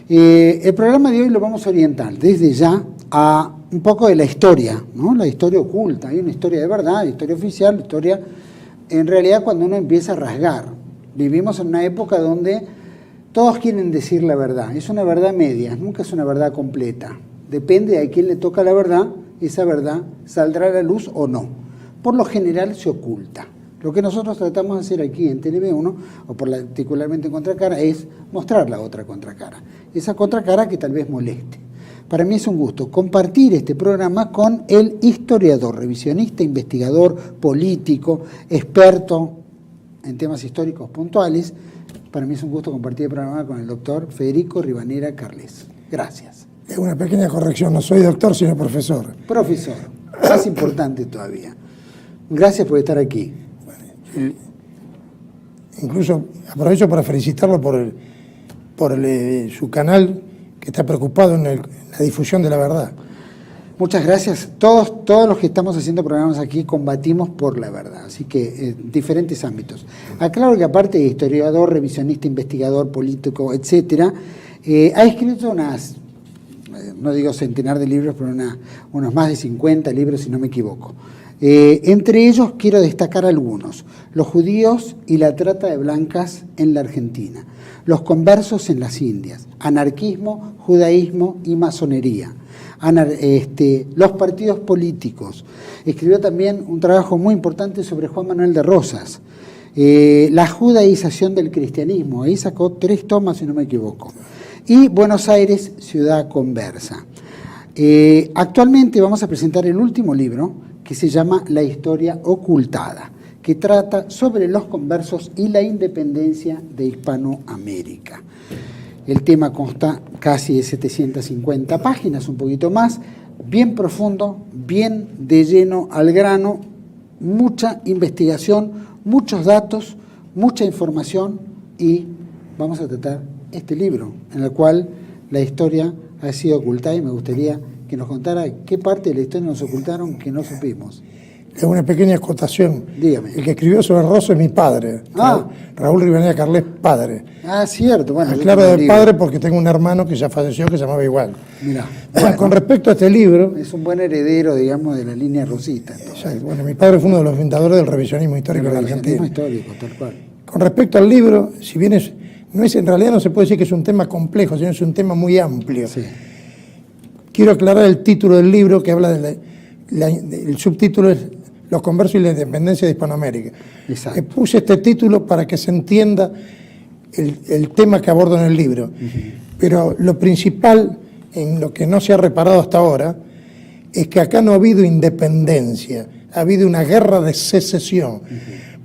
El programa de hoy lo vamos a orientar desde ya a un poco de la historia, ¿no? La historia oculta. Hay una historia de verdad, historia oficial, historia en realidad cuando uno empieza a rasgar. Vivimos en una época donde todos quieren decir la verdad. Es una verdad media, nunca es una verdad completa. Depende de a quién le toca la verdad, esa verdad saldrá a la luz o no. Por lo general se oculta. Lo que nosotros tratamos de hacer aquí en TLV1, o particularmente en Contracara, es mostrar la otra contracara. Esa contracara que tal vez moleste. Para mí es un gusto compartir este programa con el historiador, revisionista, investigador, político, experto en temas históricos puntuales. Para mí es un gusto compartir el programa con el doctor Federico Ribanera Carles. Gracias. Una pequeña corrección, no soy doctor, sino profesor. Profesor, más importante todavía. Gracias por estar aquí. Incluso aprovecho para felicitarlo por su canal, que está preocupado en la difusión de la verdad. Muchas gracias. Todos los que estamos haciendo programas aquí combatimos por la verdad, así que en diferentes ámbitos. Aclaro que aparte de historiador, revisionista, investigador, político, etcétera, ha escrito unas, no digo centenar de libros, pero unos más de 50 libros, si no me equivoco. Entre ellos quiero destacar algunos: los judíos y la trata de blancas en la Argentina, los conversos en las Indias, anarquismo, judaísmo y masonería, los partidos políticos. Escribió también un trabajo muy importante sobre Juan Manuel de Rosas, la judaización del cristianismo, ahí sacó 3 tomas si no me equivoco, y Buenos Aires, ciudad conversa. Actualmente vamos a presentar el último libro, que se llama La historia ocultada, que trata sobre los conversos y la independencia de Hispanoamérica. El tema consta casi de 750 páginas, un poquito más, bien profundo, bien de lleno al grano, mucha investigación, muchos datos, mucha información, y vamos a tratar este libro, en el cual la historia ha sido ocultada, y me gustaría que nos contara qué parte de la historia nos ocultaron que no supimos. Es una pequeña acotación. Dígame. El que escribió sobre Rosas es mi padre, Raúl Ribanera Carles, padre. Ah, cierto. Bueno, claro, de padre porque tengo un hermano que ya falleció que se llamaba igual. Mirá. Con respecto a este libro... Es un buen heredero, digamos, de la línea rosista. Bueno, mi padre fue uno de los fundadores del revisionismo histórico de la Argentina. Histórico, tal cual. Con respecto al libro, si bien en realidad no se puede decir que es un tema complejo, sino es un tema muy amplio. Sí. Quiero aclarar el título del libro, que habla el subtítulo es Los conversos y la independencia de Hispanoamérica. Exacto. Puse este título para que se entienda el tema que abordo en el libro. Pero lo principal, en lo que no se ha reparado hasta ahora, es que acá no ha habido independencia, ha habido una guerra de secesión.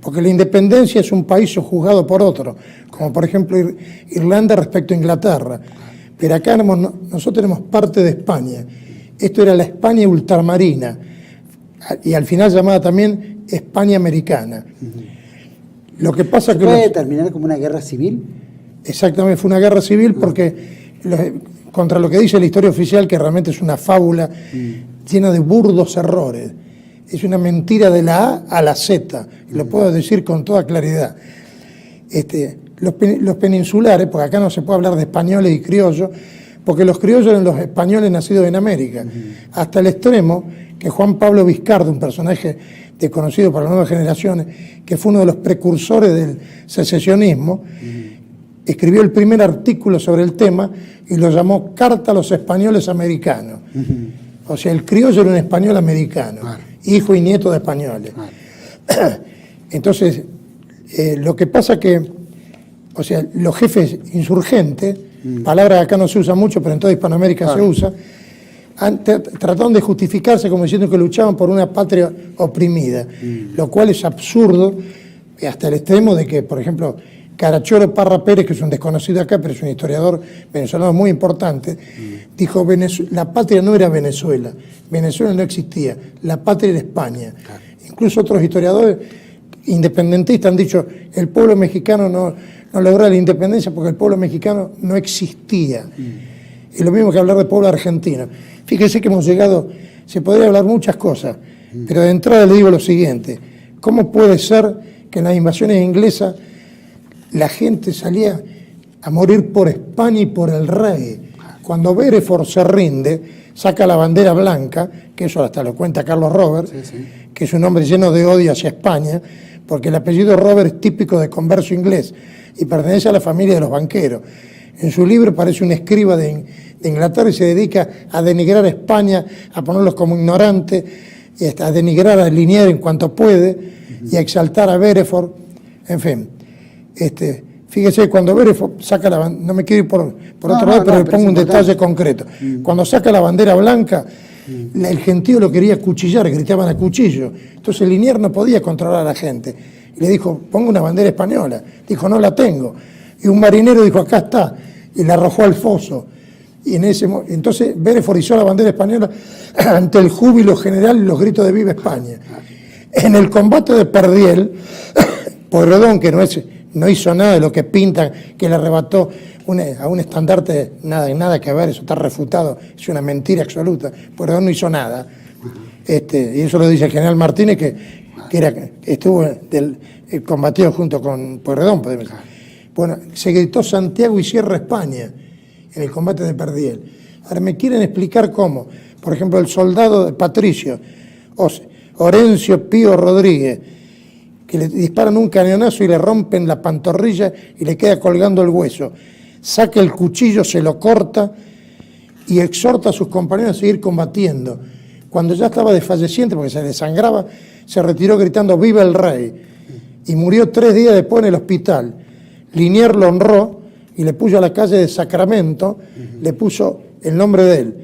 Porque la independencia es un país sojuzgado por otro, como por ejemplo Irlanda respecto a Inglaterra. Pero acá nosotros tenemos parte de España. Esto era la España ultramarina, y al final llamada también España americana. Lo que pasa ¿Se que puede terminar como una guerra civil? Exactamente, fue una guerra civil porque contra lo que dice la historia oficial, que realmente es una fábula llena de burdos errores. Es una mentira de la A a la Z, y lo puedo decir con toda claridad. Los peninsulares, porque acá no se puede hablar de españoles y criollos, porque los criollos eran los españoles nacidos en América, hasta el extremo que Juan Pablo Vizcardo, un personaje desconocido para las nuevas generaciones, que fue uno de los precursores del secesionismo, escribió el primer artículo sobre el tema y lo llamó Carta a los Españoles Americanos. O sea, el criollo era un español americano, hijo y nieto de españoles. Entonces, lo que pasa que, o sea, los jefes insurgentes, palabra que acá no se usa mucho, pero en toda Hispanoamérica se usa, trataron de justificarse como diciendo que luchaban por una patria oprimida, lo cual es absurdo, hasta el extremo de que, por ejemplo, Carachoro Parra Pérez, que es un desconocido acá, pero es un historiador venezolano muy importante, dijo, la patria no era Venezuela, Venezuela no existía, la patria era España. Incluso otros historiadores independentistas han dicho, el pueblo mexicano no logró la independencia porque el pueblo mexicano no existía. Y lo mismo que hablar del pueblo argentino. Fíjese que hemos llegado, se podría hablar muchas cosas, pero de entrada le digo lo siguiente: ¿cómo puede ser que en las invasiones inglesas la gente salía a morir por España y por el rey. Cuando Bereford se rinde, saca la bandera blanca, que eso hasta lo cuenta Carlos Robert, que es un hombre lleno de odio hacia España, porque el apellido Robert es típico de converso inglés y pertenece a la familia de los banqueros. En su libro parece un escriba de Inglaterra y se dedica a denigrar a España, a ponerlos como ignorantes, a denigrar a Liniers en cuanto puede y a exaltar a Bereford. En fin, fíjese, cuando Bereford saca la bandera, no me quiero ir por otro lado, pero le pongo un detalle concreto. Cuando saca la bandera blanca, el gentío lo quería cuchillar, gritaban a cuchillo. Entonces Liniers no podía controlar a la gente. Y le dijo, ponga una bandera española. Dijo, no la tengo. Y un marinero dijo, acá está. Y la arrojó al foso. Y entonces Bereford izó la bandera española ante el júbilo general y los gritos de ¡Viva España! En el combate de Perdiel, Pueyrredón, que no hizo nada de lo que pintan, que le arrebató a un estandarte, nada que ver, eso está refutado, es una mentira absoluta. Pueyrredón no hizo nada. Y eso lo dice el general Martínez, que estuvo combatido junto con Pueyrredón. Bueno, se gritó Santiago y cierra España en el combate de Perdiel. Ahora me quieren explicar cómo. Por ejemplo, el soldado de Patricio, Orencio Pío Rodríguez, que le disparan un cañonazo y le rompen la pantorrilla y le queda colgando el hueso. Saca el cuchillo, se lo corta y exhorta a sus compañeros a seguir combatiendo. Cuando ya estaba desfalleciente, porque se desangraba, se retiró gritando ¡Viva el rey! Y murió 3 días después en el hospital. Liniers lo honró y le puso a la calle de Sacramento, le puso el nombre de él.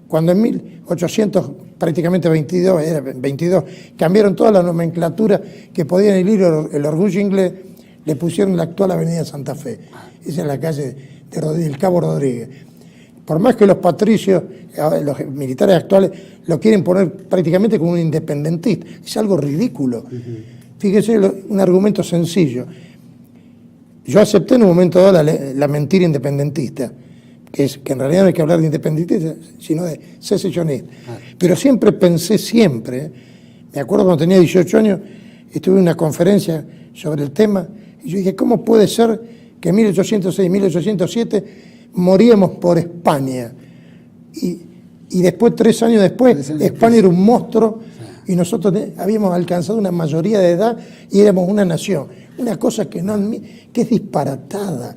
Cuando en 1800, prácticamente 22, cambiaron toda la nomenclatura que podían herir el orgullo inglés, le pusieron la actual avenida Santa Fe. Esa es la calle del Cabo Rodríguez. Por más que los patricios, los militares actuales, lo quieren poner prácticamente como un independentista, es algo ridículo. Fíjese, un argumento sencillo. Yo acepté en un momento dado la mentira independentista, que en realidad no hay que hablar de independentista, sino de secesionista. Pero siempre pensé, me acuerdo cuando tenía 18 años, estuve en una conferencia sobre el tema, y yo dije, ¿cómo puede ser que en 1806, 1807 moríamos por España? Y después, 3 años después, España era un monstruo y nosotros habíamos alcanzado una mayoría de edad y éramos una nación. Una cosa que es disparatada,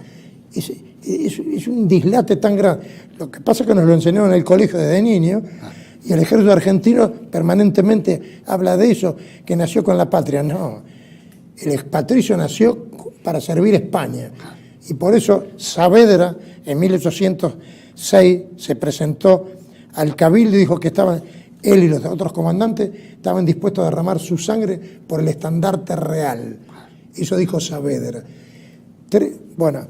es un dislate tan grande. Lo que pasa es que nos lo enseñaron en el colegio desde niño y el ejército argentino permanentemente habla de eso, que nació con la patria. No, el patricio nació para servir a España. Y por eso Saavedra en 1806 se presentó al cabildo y dijo que él y los otros comandantes estaban dispuestos a derramar su sangre por el estandarte real. Eso dijo Saavedra. Bueno,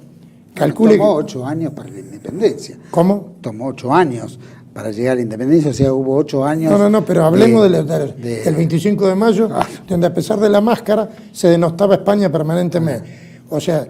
calcule. Tomó 8 años para la independencia. ¿Cómo? Tomó 8 años para llegar a la independencia, o sea, hubo 8 años. No, pero hablemos del 25 de mayo, donde a pesar de la máscara se denostaba España permanentemente. O sea,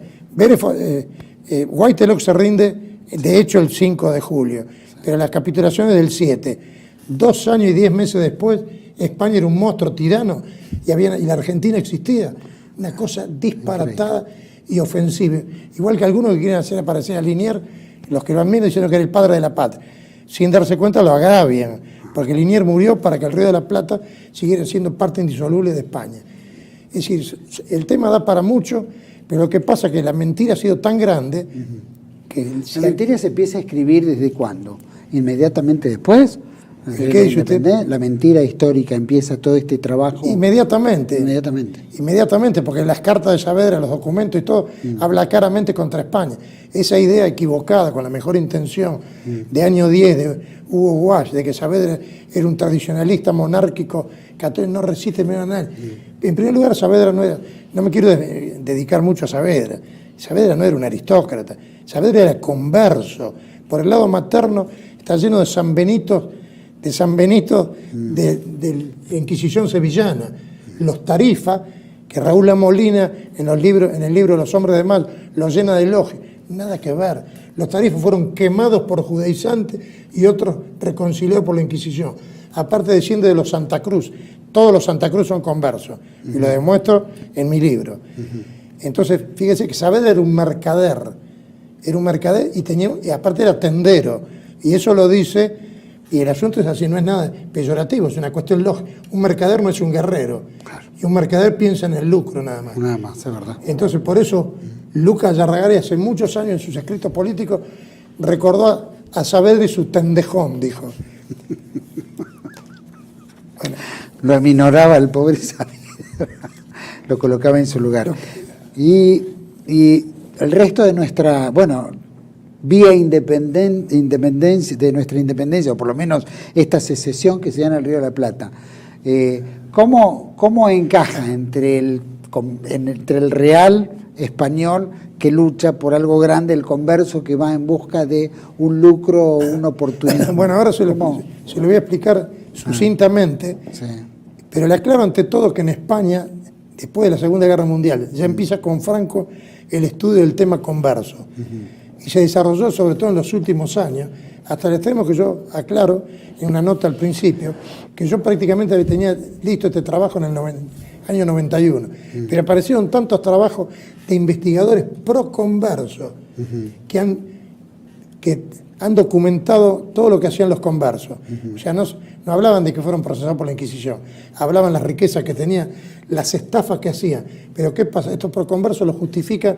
Whitelock se rinde, de hecho, el 5 de julio, pero la capitulación es del 7. 2 años y 10 meses después, España era un monstruo tirano y la Argentina existía. Una cosa disparatada y ofensiva. Igual que algunos que quieren hacer aparecer a Liniers, los que lo admiran diciendo que era el padre de la patria. Sin darse cuenta lo agravian, porque Liniers murió para que el Río de la Plata siguiera siendo parte indisoluble de España. Es decir, el tema da para mucho, pero lo que pasa es que la mentira ha sido tan grande que... ¿La mentira se empieza a escribir desde cuándo? ¿Inmediatamente después? ¿Qué dice usted? La mentira histórica empieza todo este trabajo. Inmediatamente, porque las cartas de Saavedra, los documentos y todo, habla claramente contra España. Esa idea equivocada, con la mejor intención, de año 10 de Hugo Walsh, de que Saavedra era un tradicionalista monárquico, católico, no resiste menos a nadie. En primer lugar, Saavedra no me quiero dedicar mucho a Saavedra. Saavedra no era un aristócrata, Saavedra era converso. Por el lado materno está lleno de San Benito de la Inquisición sevillana, los Tarifa, que Raúl La Molina en el libro Los hombres de mal los llena de elogios. Nada que ver. Los Tarifa fueron quemados por judaizantes y otros reconciliados por la Inquisición. Aparte desciende de los Santa Cruz. Todos los Santa Cruz son conversos. Y lo demuestro en mi libro. Entonces, fíjese que Saavedra era un mercader. era un mercader y aparte era tendero. Y eso lo dice, y el asunto es así, no es nada peyorativo, es una cuestión lógica. Un mercader no es un guerrero. Claro. Y un mercader piensa en el lucro nada más. Nada más, es verdad. Entonces, por eso, Lucas Yarragari hace muchos años en sus escritos políticos recordó a Saavedra y su tendejón, dijo. Bueno. Lo aminoraba el pobre Saavedra, lo colocaba en su lugar. Y el resto de nuestra, vía independencia, de nuestra independencia, o por lo menos esta secesión que se da en el Río de la Plata, ¿cómo encaja entre el real español que lucha por algo grande, el converso que va en busca de un lucro o una oportunidad? Bueno, ahora se lo voy a explicar sucintamente, sí. Pero le aclaro ante todo que en España, después de la Segunda Guerra Mundial, ya empieza con Franco el estudio del tema converso. Y se desarrolló sobre todo en los últimos años, hasta el extremo que yo aclaro en una nota al principio, que yo prácticamente tenía listo este trabajo en el año 91, pero aparecieron tantos trabajos de investigadores pro converso que han documentado todo lo que hacían los conversos. O sea, no hablaban de que fueron procesados por la Inquisición, hablaban las riquezas que tenían, las estafas que hacían. Pero ¿qué pasa? Estos pro conversos lo justifican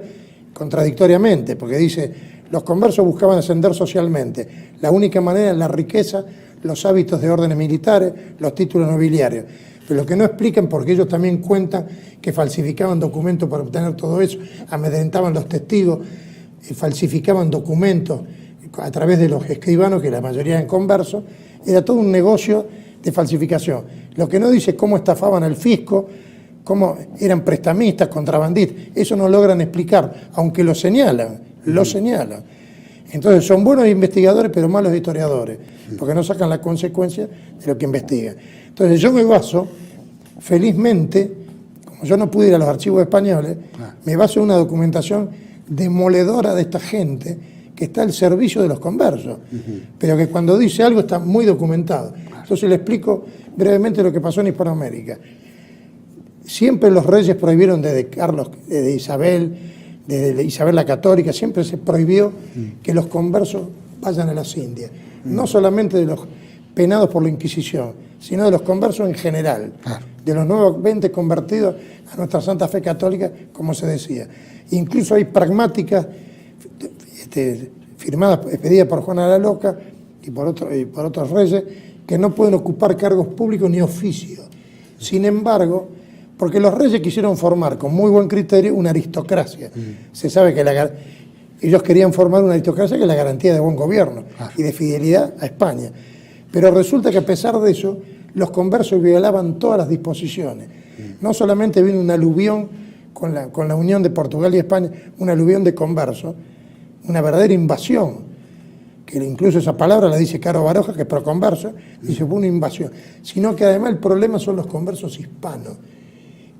contradictoriamente, porque dice, los conversos buscaban ascender socialmente. La única manera es la riqueza, los hábitos de órdenes militares, los títulos nobiliarios. Pero lo que no explican, porque ellos también cuentan que falsificaban documentos para obtener todo eso, amedrentaban los testigos, falsificaban documentos a través de los escribanos, que la mayoría eran conversos, era todo un negocio de falsificación. Lo que no dice es cómo estafaban al fisco, cómo eran prestamistas, contrabandistas, eso no logran explicar, aunque lo señalan. Entonces son buenos investigadores, pero malos historiadores, porque no sacan la consecuencia de lo que investigan. Entonces yo me baso, felizmente, como yo no pude ir a los archivos españoles, me baso en una documentación demoledora de esta gente que está al servicio de los conversos, pero que cuando dice algo está muy documentado. Entonces le explico brevemente lo que pasó en Hispanoamérica. Siempre los reyes prohibieron desde Isabel la Católica, siempre se prohibió que los conversos vayan a las Indias. No solamente de los penados por la Inquisición, sino de los conversos en general, de los nuevamente convertidos a nuestra Santa Fe Católica, como se decía. Incluso hay pragmáticas firmadas, expedidas por Juana la Loca y por otros reyes, que no pueden ocupar cargos públicos ni oficios. Sin embargo, porque los reyes quisieron formar con muy buen criterio una aristocracia. Se sabe que ellos querían formar una aristocracia que es la garantía de buen gobierno y de fidelidad a España. Pero resulta que a pesar de eso, los conversos violaban todas las disposiciones. No solamente vino un aluvión con la unión de Portugal y España, un aluvión de conversos, una verdadera invasión, que incluso esa palabra la dice Caro Baroja, que es proconverso, dice fue una invasión, sino que además el problema son los conversos hispanos,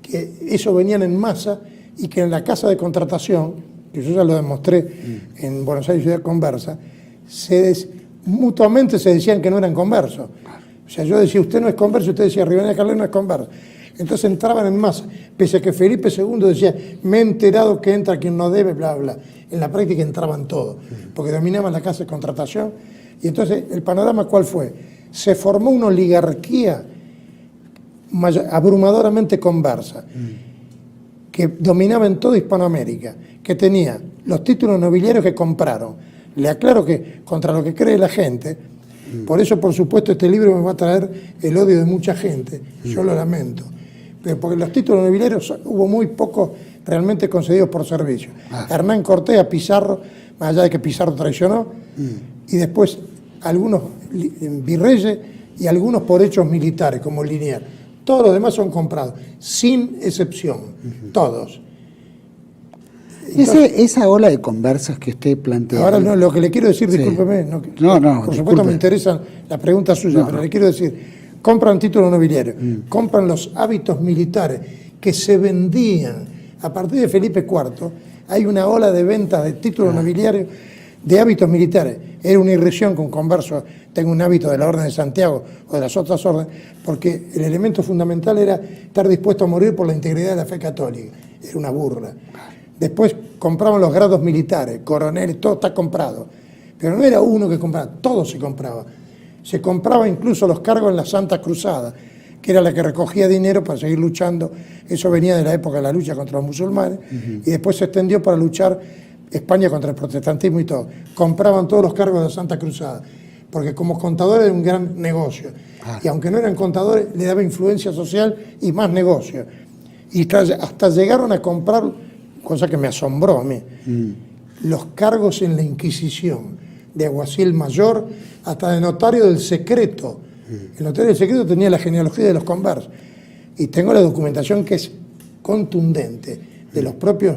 que eso venían en masa y que en la casa de contratación, que yo ya lo demostré en Buenos Aires Ciudad Conversa, mutuamente se decían que no eran conversos. O sea, yo decía, usted no es converso, usted decía, Rivadeneira Carlet no es converso. Entonces entraban en masa, pese a que Felipe II decía, me he enterado que entra quien no debe, bla, bla. En la práctica entraban todos, porque dominaban la casa de contratación. Y entonces, ¿el panorama cuál fue? Se formó una oligarquía abrumadoramente conversa, que dominaba en toda Hispanoamérica, que tenía los títulos nobiliarios que compraron. Le aclaro que contra lo que cree la gente, por eso, por supuesto, este libro me va a traer el odio de mucha gente, yo lo lamento, pero porque los títulos nobiliarios hubo muy pocos realmente concedidos por servicio. Hernán Cortés a Pizarro, más allá de que Pizarro traicionó, y después algunos virreyes y algunos por hechos militares, como Liniers. Todos los demás son comprados, sin excepción, todos. Entonces, esa ola de conversas que usted plantea. Ahora no, lo que le quiero decir, discúlpeme, por supuesto me interesa la pregunta suya, pero le quiero decir, compran títulos nobiliarios, compran los hábitos militares que se vendían. A partir de Felipe IV hay una ola de ventas de títulos nobiliarios de hábitos militares. Era una irrisión con converso, tengo un hábito de la Orden de Santiago o de las otras órdenes, porque el elemento fundamental era estar dispuesto a morir por la integridad de la fe católica. Era una burla. Después compraban los grados militares, coroneles, todo está comprado. Pero no era uno que compraba, todo se compraba. Se compraba incluso los cargos en la Santa Cruzada, que era la que recogía dinero para seguir luchando. Eso venía de la época de la lucha contra los musulmanes, y después se extendió para luchar España contra el protestantismo y todo. Compraban todos los cargos de la Santa Cruzada, porque como contadores era un gran negocio. Y aunque no eran contadores, le daba influencia social y más negocio. Y hasta llegaron a comprar, cosa que me asombró a mí, los cargos en la Inquisición, de alguacil mayor hasta de notario del secreto. El notario del secreto tenía la genealogía de los conversos. Y tengo la documentación que es contundente, de los propios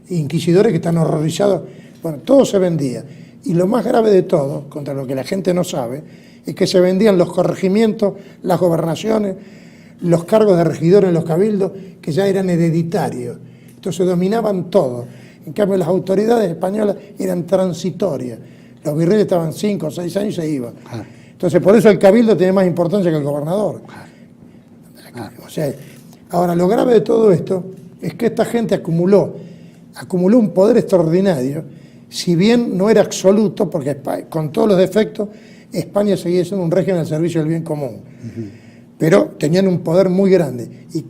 inquisidores que están horrorizados. Bueno, todo se vendía. Y lo más grave de todo, contra lo que la gente no sabe, es que se vendían los corregimientos, las gobernaciones, los cargos de regidores en los cabildos, que ya eran hereditarios. Entonces dominaban todo. En cambio, las autoridades españolas eran transitorias. Los virreyes estaban 5 o 6 años y se iban. Entonces, por eso el cabildo tiene más importancia que el gobernador. O sea, ahora, lo grave de todo esto es que esta gente acumuló un poder extraordinario, si bien no era absoluto, porque con todos los defectos, España seguía siendo un régimen al servicio del bien común. Pero tenían un poder muy grande y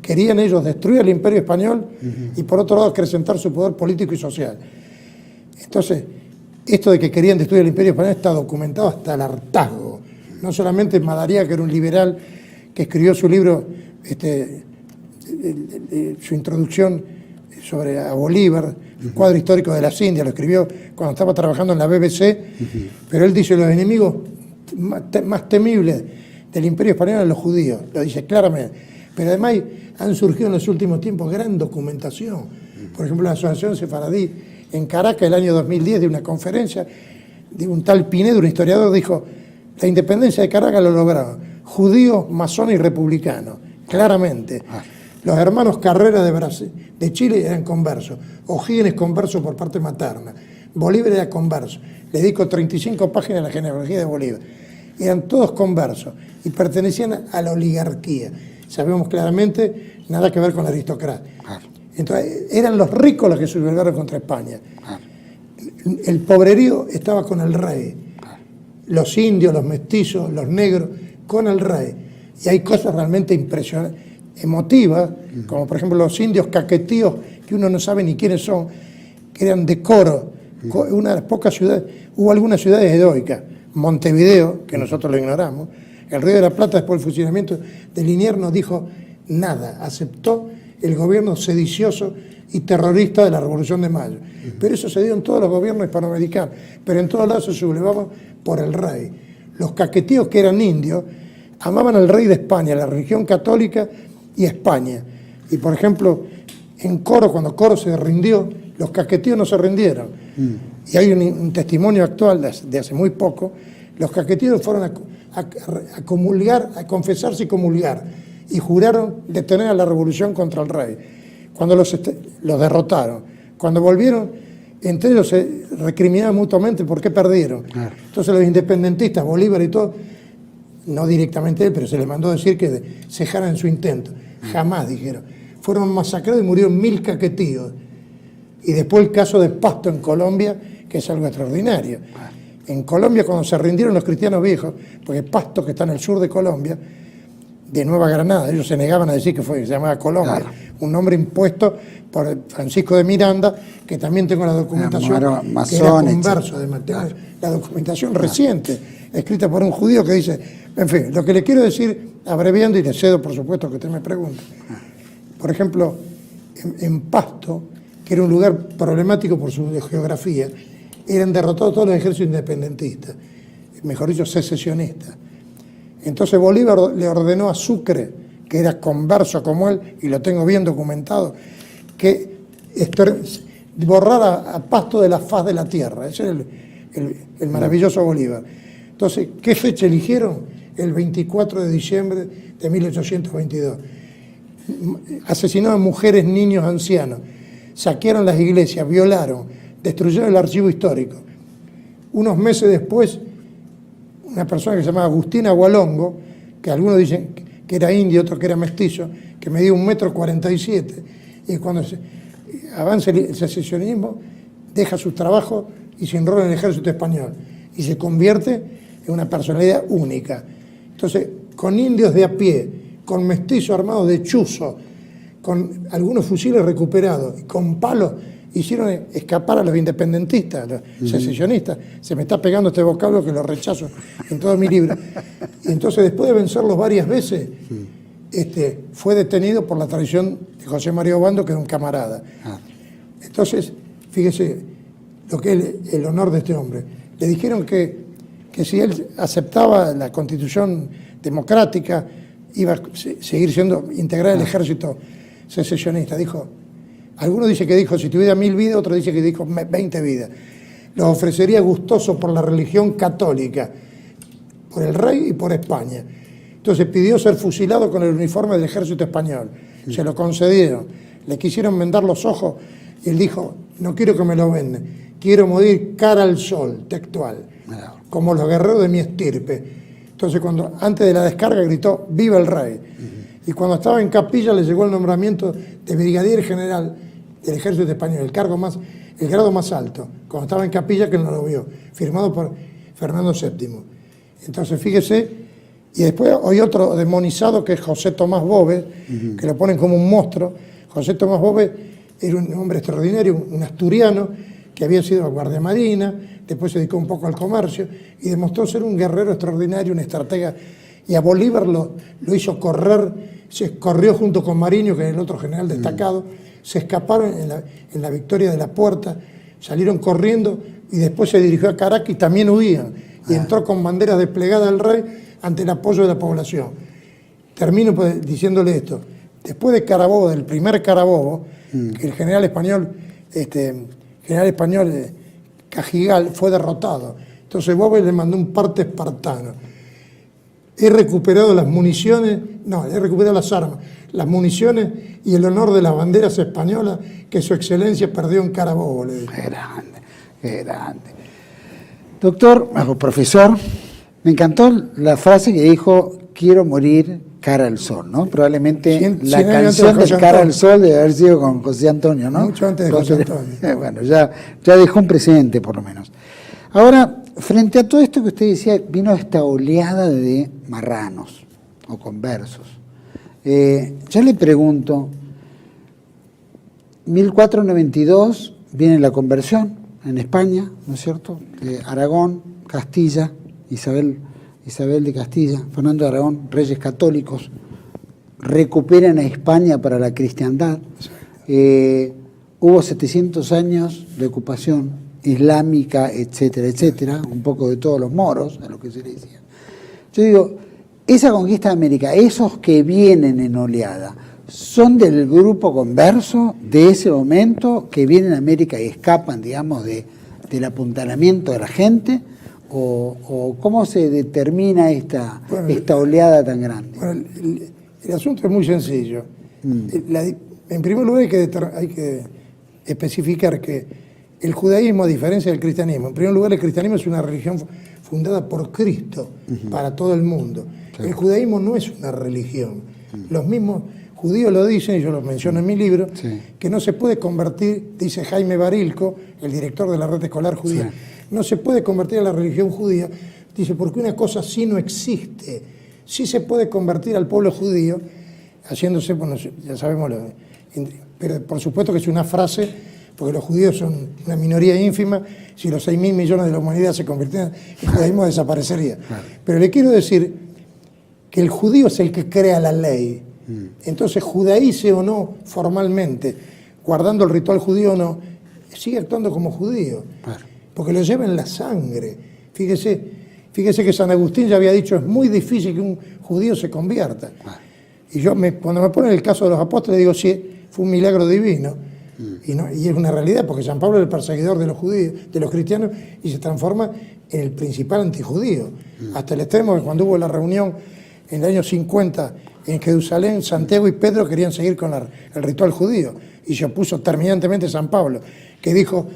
querían ellos destruir el imperio español y por otro lado acrecentar su poder político y social. Entonces, esto de que querían destruir el imperio español está documentado hasta el hartazgo. No solamente Madariaga, que era un liberal que escribió su libro, su introducción sobre a Bolívar, el cuadro histórico de las Indias, lo escribió cuando estaba trabajando en la BBC, pero él dice los enemigos más temibles del imperio español eran los judíos, lo dice claramente. Pero además han surgido en los últimos tiempos gran documentación. Por ejemplo, la Asociación Sefaradí en Caracas, el año 2010, de una conferencia de un tal Pinedo, un historiador, dijo: la independencia de Caracas lo lograron judíos, masones y republicanos, claramente. Los hermanos Carrera de Chile eran conversos, O'Higgins converso por parte materna, Bolívar era converso, le dedico 35 páginas a la genealogía de Bolívar. Eran todos conversos y pertenecían a la oligarquía. Sabemos claramente, nada que ver con la aristocracia. Entonces, eran los ricos los que se sublevaron contra España. El pobrerío estaba con el rey. Los indios, los mestizos, los negros, con el rey. Y hay cosas realmente impresionantes, emotivas, como por ejemplo los indios caquetíos, que uno no sabe ni quiénes son, que eran de Coro, una de las pocas ciudades, hubo algunas ciudades heroicas, Montevideo, que nosotros lo ignoramos, el Río de la Plata, después del fusilamiento de Liniers, no dijo nada, aceptó el gobierno sedicioso y terrorista de la Revolución de Mayo. Pero eso se dio en todos los gobiernos hispanoamericanos, pero en todos lados se sublevaban por el rey. Los caquetíos, que eran indios, amaban al rey de España, la religión católica y España. Y por ejemplo, en Coro, cuando Coro se rindió, los caquetíos no se rindieron. Y hay un testimonio actual de hace muy poco. Los caquetíos fueron a comulgar, a confesarse y comulgar, y juraron detener a la revolución contra el rey. Cuando los derrotaron, cuando volvieron, entre ellos se recriminaban mutuamente por qué perdieron. Entonces los independentistas, Bolívar y todo, no directamente él, pero se les mandó decir que cejaran su intento. Jamás, dijeron. Fueron masacrados y murieron 1000 caquetíos. Y después el caso de Pasto en Colombia, que es algo extraordinario. En Colombia, cuando se rindieron los cristianos viejos, porque Pasto, que está en el sur de Colombia, de Nueva Granada, ellos se negaban a decir que se llamaba Colombia, un nombre impuesto por Francisco de Miranda, que también tengo la documentación, que era converso, además, tengo la documentación reciente, escrita por un judío que dice, en fin, lo que le quiero decir, abreviando, y le cedo por supuesto que usted me pregunte, por ejemplo, en Pasto, que era un lugar problemático por su geografía, eran derrotados todos los ejércitos independentistas, mejor dicho, secesionistas. Entonces Bolívar le ordenó a Sucre, que era converso como él, y lo tengo bien documentado, que borrara a Pasto de la faz de la tierra. Ese era el maravilloso Bolívar. Entonces, ¿qué fecha eligieron? El 24 de diciembre de 1822. Asesinaron mujeres, niños, ancianos, saquearon las iglesias, violaron, destruyeron el archivo histórico. Unos meses después, una persona que se llamaba Agustín Agualongo, que algunos dicen que era indio, otros que era mestizo, que medía 1,47 m, y cuando avanza el secesionismo, deja su trabajo y se enrola en el ejército español y se convierte en una personalidad única. Entonces, con indios de a pie, con mestizos armados de chuzo, con algunos fusiles recuperados y con palos, hicieron escapar a los independentistas, a los secesionistas. Se me está pegando este vocablo que lo rechazo en todo mi libro. Y entonces, después de vencerlos varias veces, fue detenido por la traición de José María Obando, que era un camarada. Entonces, fíjese lo que es el honor de este hombre. Le dijeron que si él aceptaba la Constitución democrática, iba a seguir siendo integral el ejército secesionista. Dijo, algunos dicen que dijo, si tuviera 1000 vidas, otros dicen que dijo 20 vidas. Los ofrecería gustoso por la religión católica, por el rey y por España. Entonces pidió ser fusilado con el uniforme del ejército español. Se lo concedieron. Le quisieron vendar los ojos y él dijo, no quiero que me lo venden, quiero morir cara al sol, textual, como los guerreros de mi estirpe. Entonces, antes de la descarga gritó, ¡viva el rey! Y cuando estaba en Capilla le llegó el nombramiento de brigadier general del ejército español, el grado más alto, cuando estaba en Capilla, que él no lo vio, firmado por Fernando VII. Entonces, fíjese, y después hay otro demonizado que es José Tomás Boves, que lo ponen como un monstruo. José Tomás Boves era un hombre extraordinario, un asturiano, que había sido guardia marina, después se dedicó un poco al comercio y demostró ser un guerrero extraordinario, un estratega. Y a Bolívar lo hizo correr, se corrió junto con Mariño, que es el otro general destacado, se escaparon en la victoria de la Puerta, salieron corriendo y después se dirigió a Caracas y también huían. Y entró con banderas desplegadas al rey ante el apoyo de la población. Termino pues diciéndole esto. Después de Carabobo, del primer Carabobo, que el general español Cajigal fue derrotado. Entonces Boves le mandó un parte espartano. He recuperado las municiones, he recuperado las armas, las municiones y el honor de las banderas españolas que su excelencia perdió en Carabobo, le dijo. Qué grande, qué grande. Doctor, profesor, me encantó la frase que dijo, quiero morir cara al sol, ¿no? Probablemente la canción del cara al sol debe haber sido con José Antonio, ¿no? Mucho antes de José Antonio. Bueno, ya dejó un precedente por lo menos. Ahora, frente a todo esto que usted decía, vino esta oleada de marranos o conversos. Yo le pregunto, 1492 viene la conversión en España, ¿no es cierto? Aragón, Castilla, Isabel de Castilla, Fernando de Aragón, reyes católicos, recuperan a España para la cristiandad. Hubo 700 años de ocupación islámica, etcétera, etcétera, un poco de todos los moros, a lo que se le decía. Yo digo, esa conquista de América, esos que vienen en oleada, ¿son del grupo converso de ese momento que vienen a América y escapan, digamos, del apuntalamiento de la gente? ¿O cómo se determina esta oleada tan grande? Bueno, el asunto es muy sencillo. En primer lugar hay que especificar que el judaísmo, a diferencia del cristianismo, en primer lugar el cristianismo es una religión fundada por Cristo para todo el mundo. Claro. El judaísmo no es una religión. Los mismos judíos lo dicen, y yo lo menciono en mi libro, que no se puede convertir, dice Jaime Barilco, el director de la red escolar judía, no se puede convertir a la religión judía, dice, porque una cosa así no existe. Sí se puede convertir al pueblo judío, haciéndose, bueno, ya sabemos, pero por supuesto que es una frase, porque los judíos son una minoría ínfima, si los 6.000 millones de la humanidad se convirtieran, el judaísmo desaparecería. Claro. Pero le quiero decir que el judío es el que crea la ley. Entonces, judaíce o no formalmente, guardando el ritual judío o no, sigue actuando como judío, porque lo lleva en la sangre. Fíjese que San Agustín ya había dicho, es muy difícil que un judío se convierta. Y yo, cuando me ponen el caso de los apóstoles, digo, sí, fue un milagro divino. Y es una realidad, porque San Pablo era el perseguidor de los judíos, de los cristianos, y se transforma en el principal antijudío. Hasta el extremo que cuando hubo la reunión en el año 50 en Jerusalén, Santiago y Pedro querían seguir con el ritual judío, y se opuso terminantemente San Pablo, que dijo,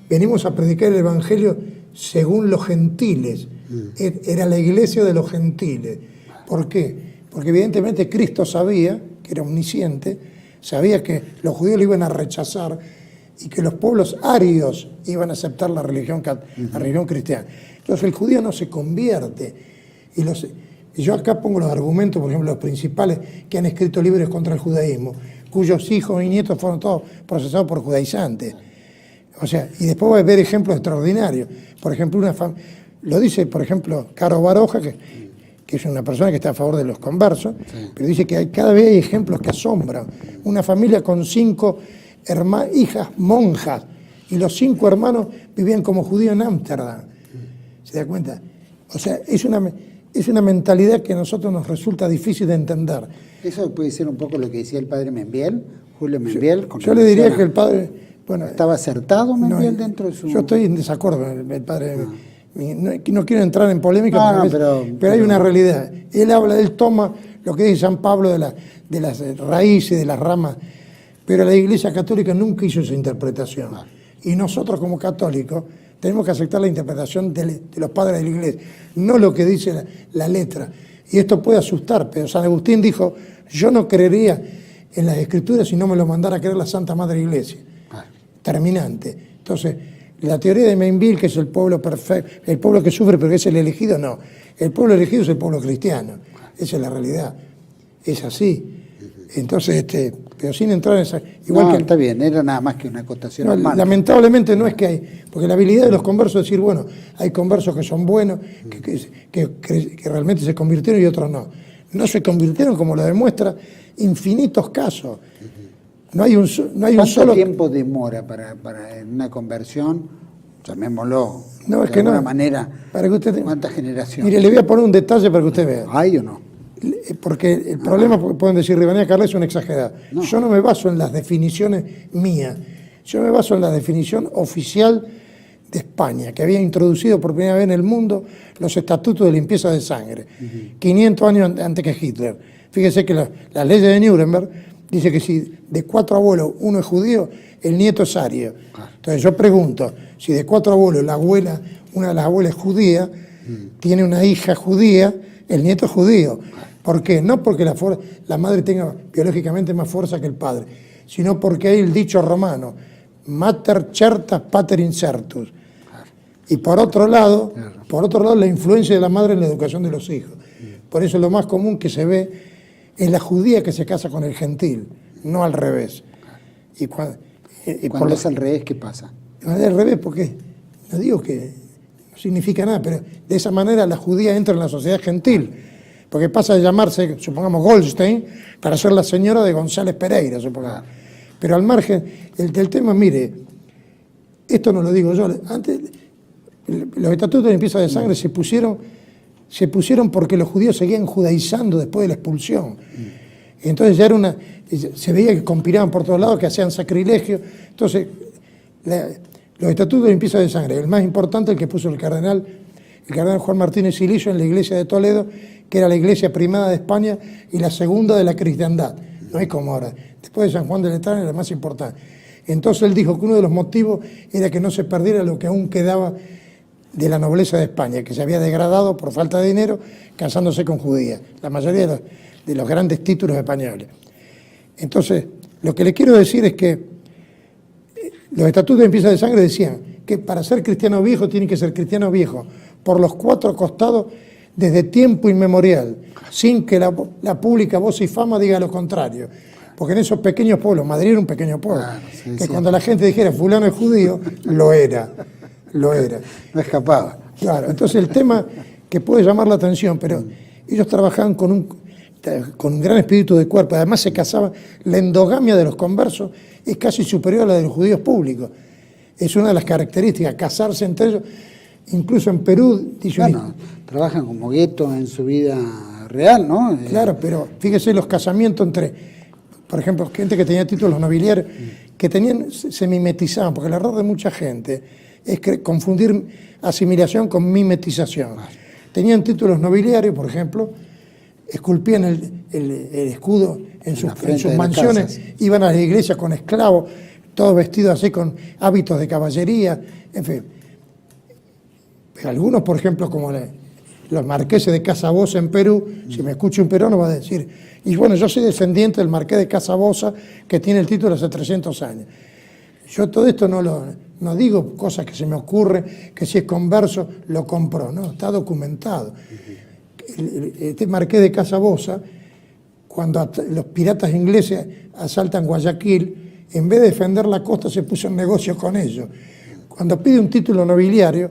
venimos a predicar el evangelio según los gentiles. Era la iglesia de los gentiles. ¿Por qué? Porque evidentemente Cristo sabía, que era omnisciente, sabía que los judíos lo iban a rechazar y que los pueblos arios iban a aceptar la religión cristiana. Entonces el judío no se convierte. Y yo acá pongo los argumentos, por ejemplo, los principales que han escrito libros contra el judaísmo, cuyos hijos y nietos fueron todos procesados por judaizantes. O sea, y después va a haber ejemplos extraordinarios. Por ejemplo, lo dice, por ejemplo, Caro Baroja, que es una persona que está a favor de los conversos, pero dice que cada vez hay ejemplos que asombran. Una familia con 5 hijas monjas, y los 5 hermanos vivían como judíos en Ámsterdam. ¿Se da cuenta? O sea, es una mentalidad que a nosotros nos resulta difícil de entender. Eso puede ser un poco lo que decía el padre Membiel, Julio Membiel. Yo le diría que el padre... Bueno, ¿estaba acertado Membiel dentro de su...? Yo estoy en desacuerdo con el padre. No quiero entrar en polémica, pero hay una realidad. Él toma lo que dice San Pablo de las raíces, de las ramas, pero la Iglesia Católica nunca hizo esa interpretación. Y nosotros como católicos tenemos que aceptar la interpretación de los padres de la Iglesia, no lo que dice la letra. Y esto puede asustar, pero San Agustín dijo, yo no creería en las Escrituras si no me lo mandara a creer la Santa Madre Iglesia. Terminante. Entonces, la teoría de Membiel, que es el pueblo perfecto, el pueblo que sufre pero que es el elegido, no. El pueblo elegido es el pueblo cristiano. Esa es la realidad. Es así. Entonces, pero sin entrar en esa... Igual que está bien, era nada más que una acotación. No, lamentablemente no es que hay... Porque la habilidad de los conversos es decir, bueno, hay conversos que son buenos, que realmente se convirtieron y otros no. No se convirtieron, como lo demuestra infinitos casos. No hay un ¿Cuánto solo tiempo demora para una conversión? Llamémoslo de alguna manera. Para que usted ¿Cuántas generaciones? Mire, le voy a poner un detalle para que usted vea. ¿Hay o no? Porque el problema, pueden decir, Rivanía Carla es una exagerada. No. Yo no me baso en las definiciones mías. Yo me baso en la definición oficial de España, que había introducido por primera vez en el mundo los estatutos de limpieza de sangre, 500 años antes que Hitler. Fíjese que las leyes de Nuremberg dice que si de 4 abuelos uno es judío, el nieto es ario. Entonces yo pregunto, si de 4 abuelos una de las abuelas es judía, tiene una hija judía, el nieto es judío. ¿Por qué? No porque la madre tenga biológicamente más fuerza que el padre, sino porque hay el dicho romano, mater certas pater incertus. Y por otro lado, la influencia de la madre en la educación de los hijos. Por eso lo más común que se ve es la judía que se casa con el gentil, no al revés. Y cuando es al revés, ¿qué pasa? Al revés, porque no digo que no significa nada, pero de esa manera la judía entra en la sociedad gentil, porque pasa de llamarse, supongamos, Goldstein, para ser la señora de González Pereira, supongamos. Pero al margen del tema, mire, esto no lo digo yo, antes los estatutos de limpieza de sangre se pusieron porque los judíos seguían judaizando después de la expulsión. Entonces ya se veía que conspiraban por todos lados, que hacían sacrilegio. Entonces, los estatutos de limpieza de sangre, el más importante, el que puso el cardenal Juan Martínez Silicio en la iglesia de Toledo, que era la iglesia primada de España y la segunda de la cristiandad. No es como ahora. Después de San Juan de Letrán era la más importante. Entonces él dijo que uno de los motivos era que no se perdiera lo que aún quedaba de la nobleza de España, que se había degradado por falta de dinero, casándose con judías, la mayoría de los grandes títulos españoles. Entonces, lo que le quiero decir es que los estatutos de limpieza de sangre decían que para ser cristiano viejo tiene que ser cristiano viejo por los 4 costados desde tiempo inmemorial, sin que la pública voz y fama diga lo contrario. Porque en esos pequeños pueblos, Madrid era un pequeño pueblo, cuando la gente dijera fulano es judío, lo era. No escapaba. Claro, entonces el tema que puede llamar la atención, pero ellos trabajaban con un gran espíritu de cuerpo, además se casaban, la endogamia de los conversos es casi superior a la de los judíos públicos. Es una de las características, casarse entre ellos, incluso en Perú. Trabajan como gueto en su vida real, ¿no? Claro, pero fíjese los casamientos entre, por ejemplo, gente que tenía títulos nobiliarios, que se mimetizaban, porque el error de mucha gente es confundir asimilación con mimetización. Tenían títulos nobiliarios, por ejemplo, esculpían el escudo en sus mansiones, iban a la iglesia con esclavos, todos vestidos así con hábitos de caballería, en fin. Pero algunos, por ejemplo, como los marqueses de Casabosa en Perú, si me escucha un peruano va a decir, y bueno, yo soy descendiente del marqués de Casabosa que tiene el título hace 300 años. Yo todo esto no digo cosas que se me ocurre, que si es converso lo compró, no, está documentado. Este marqués de Casabosa, cuando los piratas ingleses asaltan Guayaquil, en vez de defender la costa se puso en negocio con ellos. Cuando pide un título nobiliario,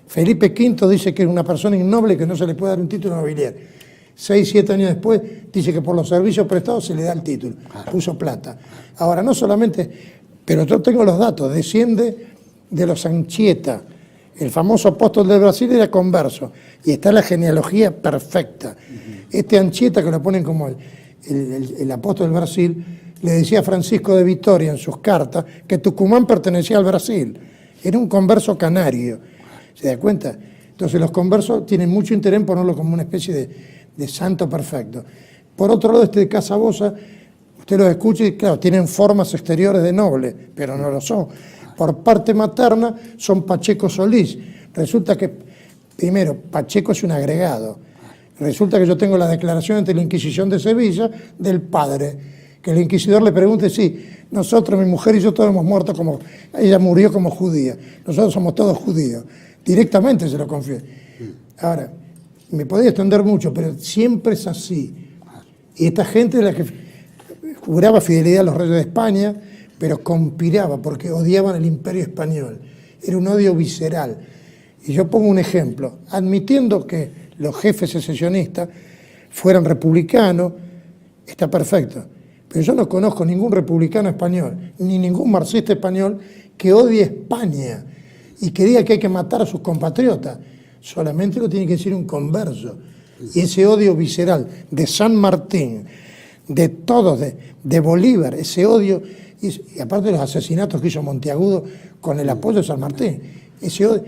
Felipe V dice que es una persona innoble que no se le puede dar un título nobiliario. 6, 7 años después dice que por los servicios prestados se le da el título, puso plata. Ahora, no solamente, pero yo tengo los datos, desciende de los Anchieta, el famoso apóstol del Brasil era converso, y está la genealogía perfecta. Este Anchieta, que lo ponen como el apóstol del Brasil, le decía a Francisco de Vitoria en sus cartas que Tucumán pertenecía al Brasil, era un converso canario, ¿se da cuenta? Entonces los conversos tienen mucho interés en ponerlo como una especie de santo perfecto. Por otro lado, de Casabosa, usted los escucha y claro, tienen formas exteriores de noble, pero no lo son. Por parte materna son Pacheco Solís. Resulta que, primero, Pacheco es un agregado. Resulta que yo tengo la declaración ante la Inquisición de Sevilla del padre, que el inquisidor le pregunte, sí, nosotros, mi mujer y yo todos hemos muerto como, ella murió como judía, nosotros somos todos judíos. Directamente se lo confiesa. Ahora, me podría extender mucho, pero siempre es así. Y esta gente es la que juraba fidelidad a los reyes de España, pero conspiraba porque odiaban el imperio español. Era un odio visceral. Y yo pongo un ejemplo. Admitiendo que los jefes secesionistas fueran republicanos, está perfecto. Pero yo no conozco ningún republicano español, ni ningún marxista español que odie España y que diga que hay que matar a sus compatriotas. Solamente lo tiene que decir un converso. Y ese odio visceral de San Martín, de todos, de Bolívar, ese odio, y aparte de los asesinatos que hizo Monteagudo con el apoyo de San Martín, ese odio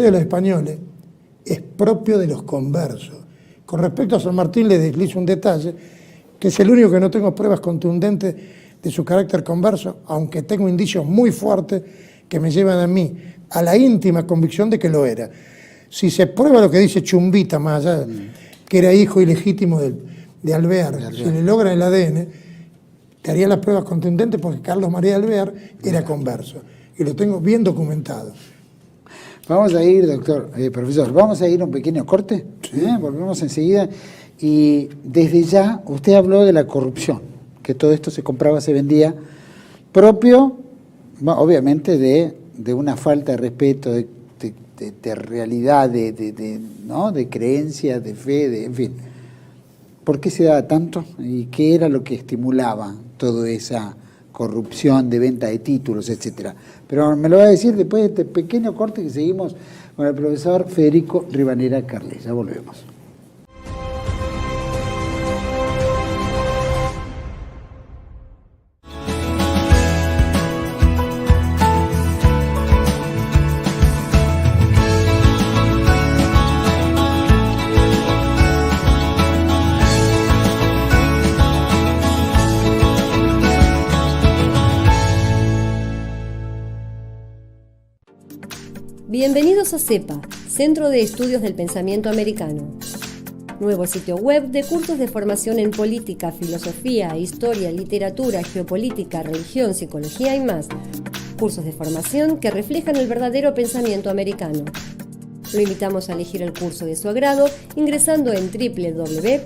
de los españoles es propio de los conversos. Con respecto a San Martín le deslizo un detalle, que es el único que no tengo pruebas contundentes de su carácter converso, aunque tengo indicios muy fuertes que me llevan a mí a la íntima convicción de que lo era. Si se prueba lo que dice Chumbita, más allá, que era hijo ilegítimo de Alvear, si le logran el ADN, te haría las pruebas contundentes porque Carlos María Alvear era converso. Y lo tengo bien documentado. Vamos a ir, doctor, profesor, vamos a ir a un pequeño corte, volvemos enseguida. Y desde ya, usted habló de la corrupción, que todo esto se compraba, se vendía, propio, obviamente, de una falta de respeto, de realidad, ¿no? De creencia, de fe, en fin. ¿Por qué se daba tanto? ¿Y qué era lo que estimulaba toda esa corrupción de venta de títulos, etcétera? Pero me lo va a decir después de este pequeño corte que seguimos con el profesor Federico Rivadeneira Carles. Ya volvemos. Bienvenidos a CEPA, Centro de Estudios del Pensamiento Americano. Nuevo sitio web de cursos de formación en política, filosofía, historia, literatura, geopolítica, religión, psicología y más. Cursos de formación que reflejan el verdadero pensamiento americano. Lo invitamos a elegir el curso de su agrado ingresando en www.cepa.la.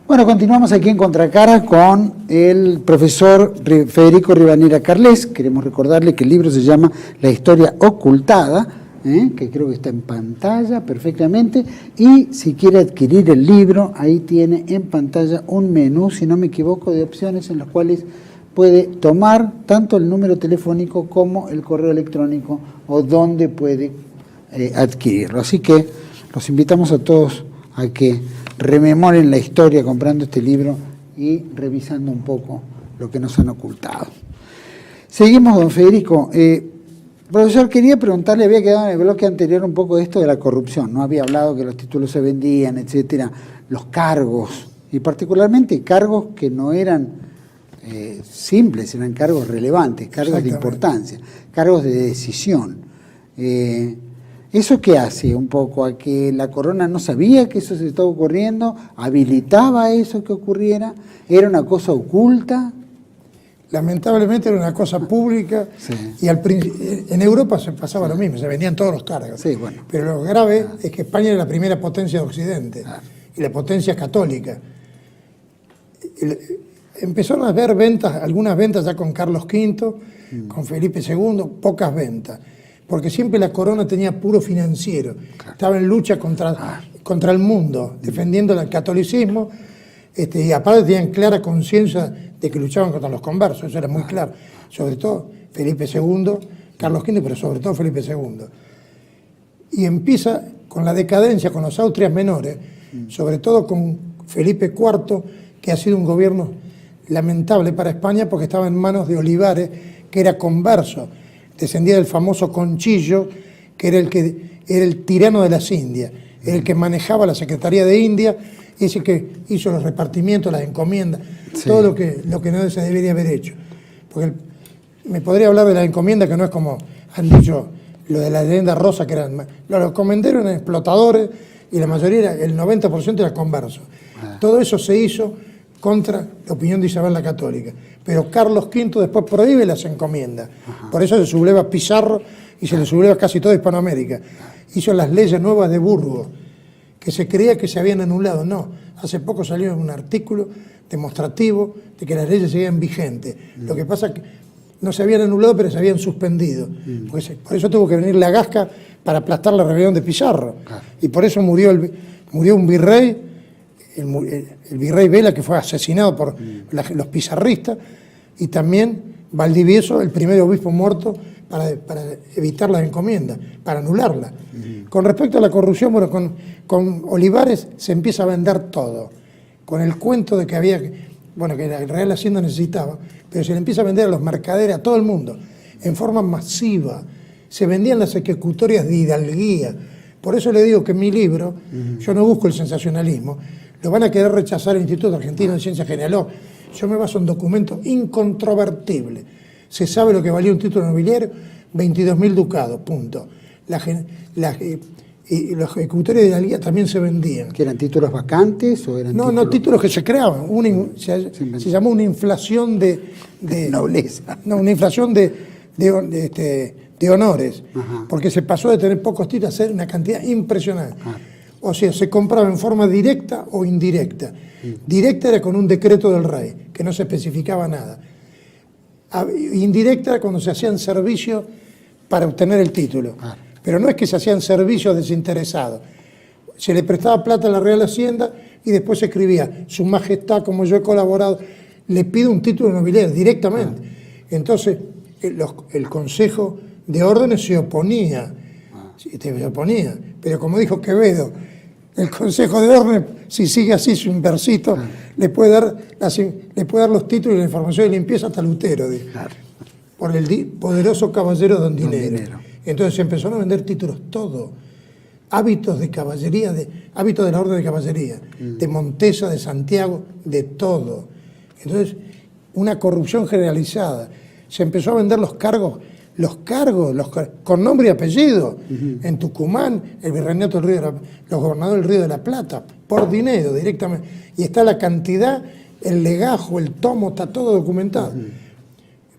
Bueno, continuamos aquí en Contracara con el profesor Federico Rivadeneira Carles. Queremos recordarle que el libro se llama La historia ocultada, que creo que está en pantalla perfectamente. Y si quiere adquirir el libro, ahí tiene en pantalla un menú, si no me equivoco, de opciones en las cuales puede tomar tanto el número telefónico como el correo electrónico o donde puede adquirirlo. Así que los invitamos a todos a que rememoren la historia comprando este libro y revisando un poco lo que nos han ocultado. Seguimos, don Federico. Profesor, quería preguntarle, había quedado en el bloque anterior un poco de esto de la corrupción, ¿no? Había hablado que los títulos se vendían, etcétera, los cargos, y particularmente cargos que no eran simples, eran cargos relevantes, cargos de importancia, cargos de decisión. ¿Eso qué hace un poco? ¿A que la corona no sabía que eso se estaba ocurriendo? ¿Habilitaba eso que ocurriera? ¿Era una cosa oculta? Lamentablemente era una cosa pública, Sí. y en Europa se pasaba lo mismo, se vendían todos los cargos. Sí, bueno. Pero lo grave es que España era la primera potencia de Occidente, y la potencia católica. Empezaron a haber ventas, algunas ventas ya con Carlos V, con Felipe II, pocas ventas, porque siempre la corona tenía puro financiero, estaba en lucha contra el mundo, defendiendo el catolicismo, y aparte tenían clara conciencia de que luchaban contra los conversos, eso era muy claro, sobre todo Felipe II, Carlos V, pero sobre todo Felipe II. Y empieza con la decadencia, con los Austrias menores, sobre todo con Felipe IV, que ha sido un gobierno lamentable para España porque estaba en manos de Olivares, que era converso, descendía del famoso Conchillo, que era el tirano de las Indias, era el que manejaba la Secretaría de India, ese que hizo los repartimientos, las encomiendas, todo lo que no se debería haber hecho. Porque me podría hablar de la encomienda, que no es como han dicho lo de la leyenda rosa, que eran los encomenderos eran explotadores y la mayoría, el 90% era converso. Todo eso se hizo contra la opinión de Isabel la Católica. Pero Carlos V después prohíbe las encomiendas. Por eso se subleva Pizarro y se le subleva casi toda Hispanoamérica. Hizo las leyes nuevas de Burgos, que se creía que se habían anulado. No, hace poco salió un artículo demostrativo de que las leyes seguían vigentes. Lo que pasa es que no se habían anulado, pero se habían suspendido. Por eso tuvo que venir la Gasca para aplastar la rebelión de Pizarro. Y por eso murió un virrey, el virrey Vela, que fue asesinado por los pizarristas, y también Valdivieso, el primer obispo muerto, para evitar las encomiendas, para anularla. Con respecto a la corrupción, bueno, con Olivares se empieza a vender todo, con el cuento de que había, bueno, que la Real Hacienda necesitaba, pero se le empieza a vender a los mercaderes, a todo el mundo, en forma masiva. Se vendían las ejecutorias de hidalguía. Por eso le digo que en mi libro, yo no busco el sensacionalismo, lo van a querer rechazar el Instituto Argentino de Ciencias Genealógicas. Yo me baso en documentos incontrovertibles. Se sabe lo que valía un título nobiliario, 22.000 ducados, punto. Y los ejecutores de hidalguía también se vendían. ¿Que eran títulos vacantes o eran No, títulos que se creaban. Se llamó una inflación de nobleza. No, una inflación de honores. Porque se pasó de tener pocos títulos a ser una cantidad impresionante. O sea, se compraba en forma directa o indirecta. Directa era con un decreto del rey, que no se especificaba nada. Indirecta era cuando se hacían servicios para obtener el título. Pero no es que se hacían servicios desinteresados. Se le prestaba plata a la Real Hacienda y después se escribía: Su Majestad, como yo he colaborado, le pido un título nobiliario directamente. Entonces, el Consejo de Órdenes se oponía. Pero como dijo Quevedo, el Consejo de Órdenes, si sigue así su inversito, le puede dar los títulos y la información de limpieza hasta Lutero, por el poderoso caballero Don Dinero. Entonces se empezaron a vender títulos, todo. Hábitos de caballería, hábitos de la Orden de Caballería, de Montesa, de Santiago, de todo. Entonces, una corrupción generalizada. Se empezó a vender los cargos con nombre y apellido. En Tucumán, el virreinato del Río, los gobernadores del Río de la Plata, por dinero directamente. Y está la cantidad, el legajo, el tomo, está todo documentado.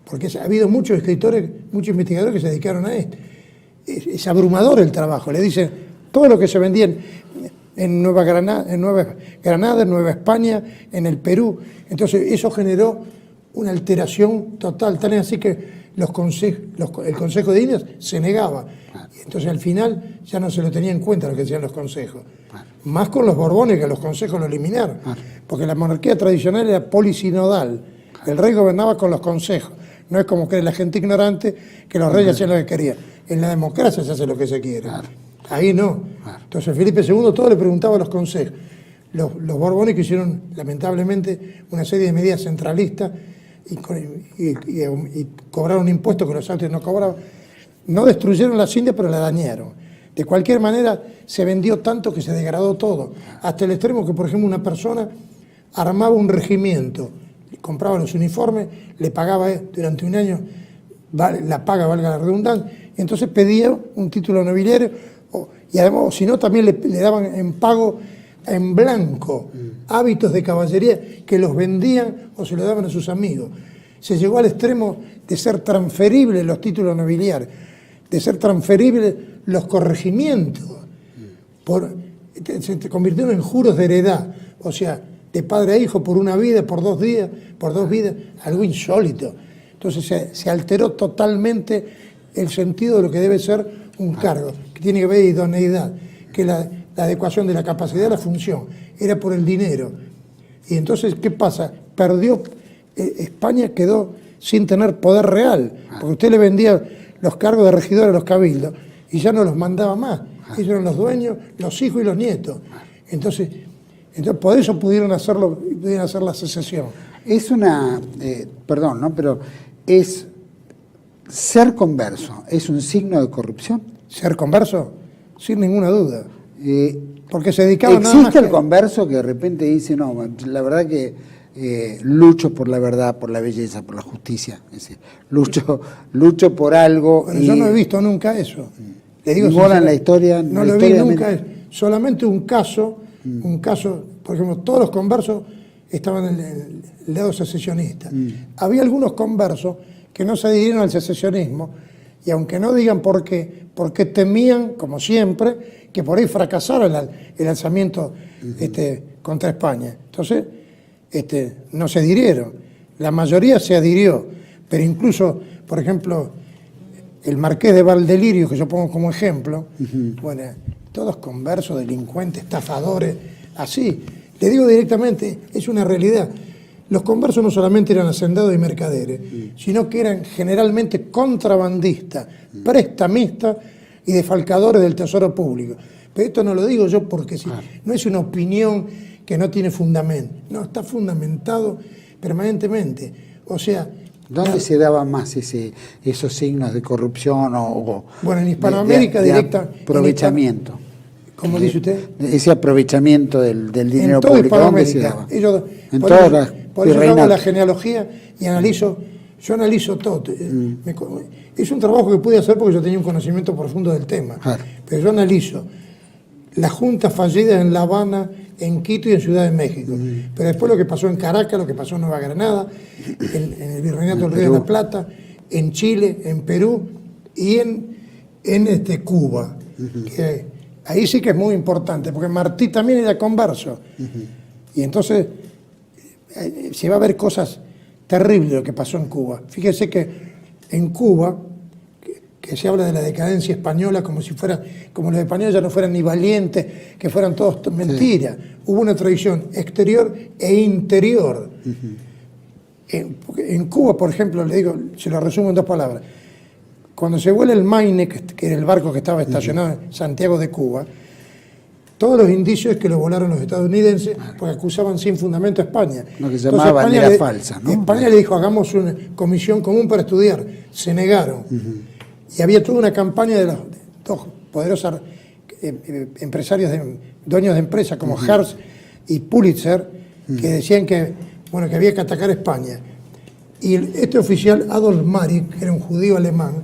Porque ha habido muchos escritores, muchos investigadores que se dedicaron a esto. Es abrumador el trabajo. Le dicen todo lo que se vendía en Nueva Granada, en Nueva España, en el Perú. Entonces eso generó una alteración total, tan así que el Consejo de Indias se negaba. Entonces al final ya no se lo tenía en cuenta lo que decían los consejos. Más con los Borbones, que los consejos lo eliminaron. Porque la monarquía tradicional era polisinodal. El rey gobernaba con los consejos. No es como cree la gente ignorante que los reyes hacían lo que querían. En la democracia se hace lo que se quiere. Ahí no. Entonces Felipe II todo le preguntaba a los consejos. los borbónicos hicieron, lamentablemente, una serie de medidas centralistas y cobraron impuestos que los Austrias no cobraban. No destruyeron las Indias, pero la dañaron. De cualquier manera, se vendió tanto que se degradó todo. Hasta el extremo que, por ejemplo, una persona armaba un regimiento, compraba los uniformes, le pagaba durante un año, la paga, valga la redundancia, y entonces pedía un título nobiliario, y además, o si no, también le daban en pago en blanco hábitos de caballería que los vendían o se los daban a sus amigos. Se llegó al extremo de ser transferibles los títulos nobiliarios, de ser transferibles los corregimientos. Se convirtieron en juros de heredad, o sea, de padre a hijo por una vida, por 2 vidas, algo insólito. Entonces se alteró totalmente el sentido de lo que debe ser un cargo, que tiene que ver idoneidad, que la adecuación de la capacidad a la función, era por el dinero. Y entonces, ¿qué pasa? Perdió, España quedó sin tener poder real, porque usted le vendía los cargos de regidor a los cabildos y ya no los mandaba más. Ellos eran los dueños, los hijos y los nietos. Entonces por eso pudieron hacer la secesión. Es una, perdón, ¿no? Pero es ser converso, ¿es un signo de corrupción? ¿Ser converso? Sin ninguna duda. Porque se dedicaban nada más ¿Existe el converso que de repente dice, no, la verdad que lucho por la verdad, por la belleza, por la justicia? Es decir, lucho por algo. Bueno, yo no he visto nunca eso. Le digo en la historia. No lo vi nunca. Solamente un caso, por ejemplo, todos los conversos estaban en el lado secesionista. Había algunos conversos que no se adhirieron al secesionismo, y aunque no digan por qué, porque temían, como siempre, que por ahí fracasara el alzamiento contra España. Entonces, no se adhirieron. La mayoría se adhirió, pero incluso, por ejemplo, el marqués de Valdelirio, que yo pongo como ejemplo, bueno, todos conversos, delincuentes, estafadores, así. Le digo directamente, es una realidad. Los conversos no solamente eran hacendados y mercaderes, sino que eran generalmente contrabandistas, prestamistas y defalcadores del tesoro público. Pero esto no lo digo yo porque no es una opinión que no tiene fundamento. No, está fundamentado permanentemente. O sea... ¿Dónde se daban más esos signos de corrupción bueno, en Hispanoamérica directa... aprovechamiento. ¿Cómo dice usted? Ese aprovechamiento del dinero en todo público, ¿dónde se daba? Por eso yo hago la genealogía y analizo todo. Es un trabajo que pude hacer porque yo tenía un conocimiento profundo del tema. Claro. Pero yo analizo las juntas fallidas en La Habana, en Quito y en Ciudad de México. Pero después lo que pasó en Caracas, lo que pasó en Nueva Granada, en el Virreinato del Río de la Plata, en Chile, en Perú y en Cuba. Que ahí sí que es muy importante, porque Martí también era converso. Y entonces se va a ver cosas terribles lo que pasó en Cuba. Fíjese que en Cuba, que se habla de la decadencia española como los españoles ya no fueran ni valientes, que fueran todos mentiras. Hubo una traición exterior e interior. En Cuba, por ejemplo, le digo, se lo resumo en 2 palabras. Cuando se vuela el Maine, que era el barco que estaba estacionado en Santiago de Cuba, todos los indicios es que lo volaron los estadounidenses porque acusaban sin fundamento a España. Lo que se llamaba bandera falsa, ¿no? España le dijo, hagamos una comisión común para estudiar. Se negaron. Y había toda una campaña de los 2 poderosos empresarios, dueños de empresas como Hearst y Pulitzer, que decían que había que atacar a España. Y este oficial, Adolf Marik, que era un judío alemán,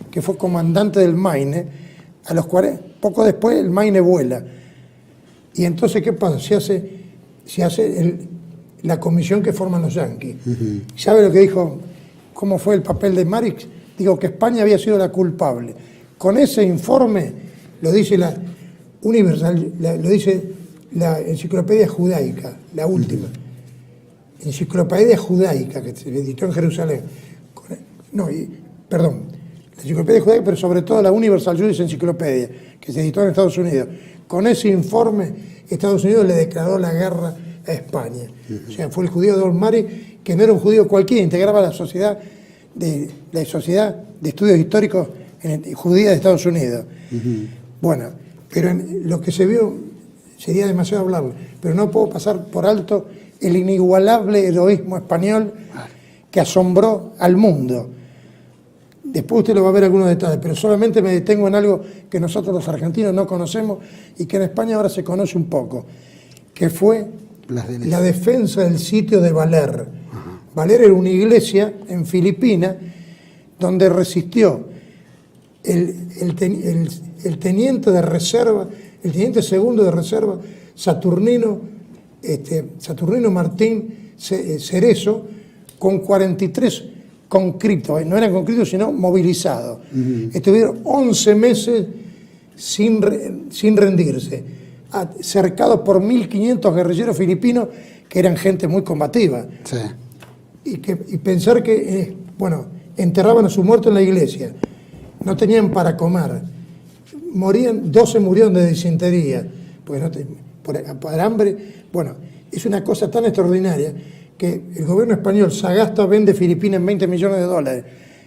que fue comandante del Maine, poco después el Maine vuela. Y entonces, ¿qué pasa? Se hace la comisión que forman los yanquis. ¿Sabe lo que dijo? ¿Cómo fue el papel de Marik? Digo que España había sido la culpable. Con ese informe, lo dice la Enciclopedia Judaica, la última. Enciclopedia Judaica, que se editó en Jerusalén. La Enciclopedia Judaica, pero sobre todo la Universal Jewish Encyclopedia, que se editó en Estados Unidos. Con ese informe, Estados Unidos le declaró la guerra a España. O sea, fue el judío Adolf Marik, que no era un judío cualquiera, integraba la Sociedad de Estudios Históricos judía de Estados Unidos. Bueno, pero lo que se vio sería demasiado hablarlo, pero no puedo pasar por alto el inigualable heroísmo español que asombró al mundo. Después usted lo va a ver algunos detalles, pero solamente me detengo en algo que nosotros los argentinos no conocemos y que en España ahora se conoce un poco, que fue la defensa del sitio de Valer. Valer era una iglesia en Filipinas donde resistió el teniente de reserva, el teniente segundo de reserva, Saturnino Martín Cerezo, con 43 conscriptos, no eran conscriptos sino movilizados. Estuvieron 11 meses sin rendirse, cercados por 1.500 guerrilleros filipinos que eran gente muy combativa. Sí. Y pensar que, enterraban a su muerto en la iglesia, no tenían para comer, 12 murieron de disentería, por hambre. Bueno, es una cosa tan extraordinaria que el gobierno español, Sagasta, vende Filipinas en $20 millones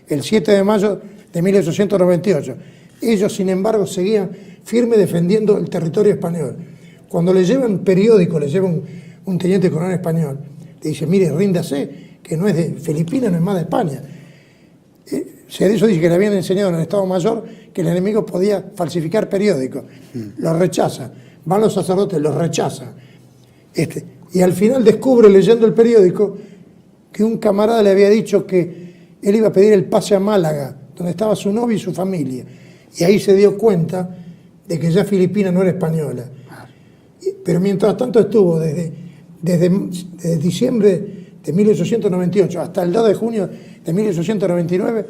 el 7 de mayo de 1898. Ellos, sin embargo, seguían firmes defendiendo el territorio español. Cuando le llevan periódico, le lleva un teniente coronel español, le dice, mire, ríndase, que no es de Filipinas, no es más de España. Cerezo dice que le habían enseñado en el Estado Mayor que el enemigo podía falsificar periódicos. Lo rechaza. Van los sacerdotes, los rechazan. Y al final descubre, leyendo el periódico, que un camarada le había dicho que él iba a pedir el pase a Málaga, donde estaba su novia y su familia. Y ahí se dio cuenta de que ya Filipinas no era española. Pero mientras tanto estuvo desde diciembre de 1898 hasta el 2 de junio de 1899,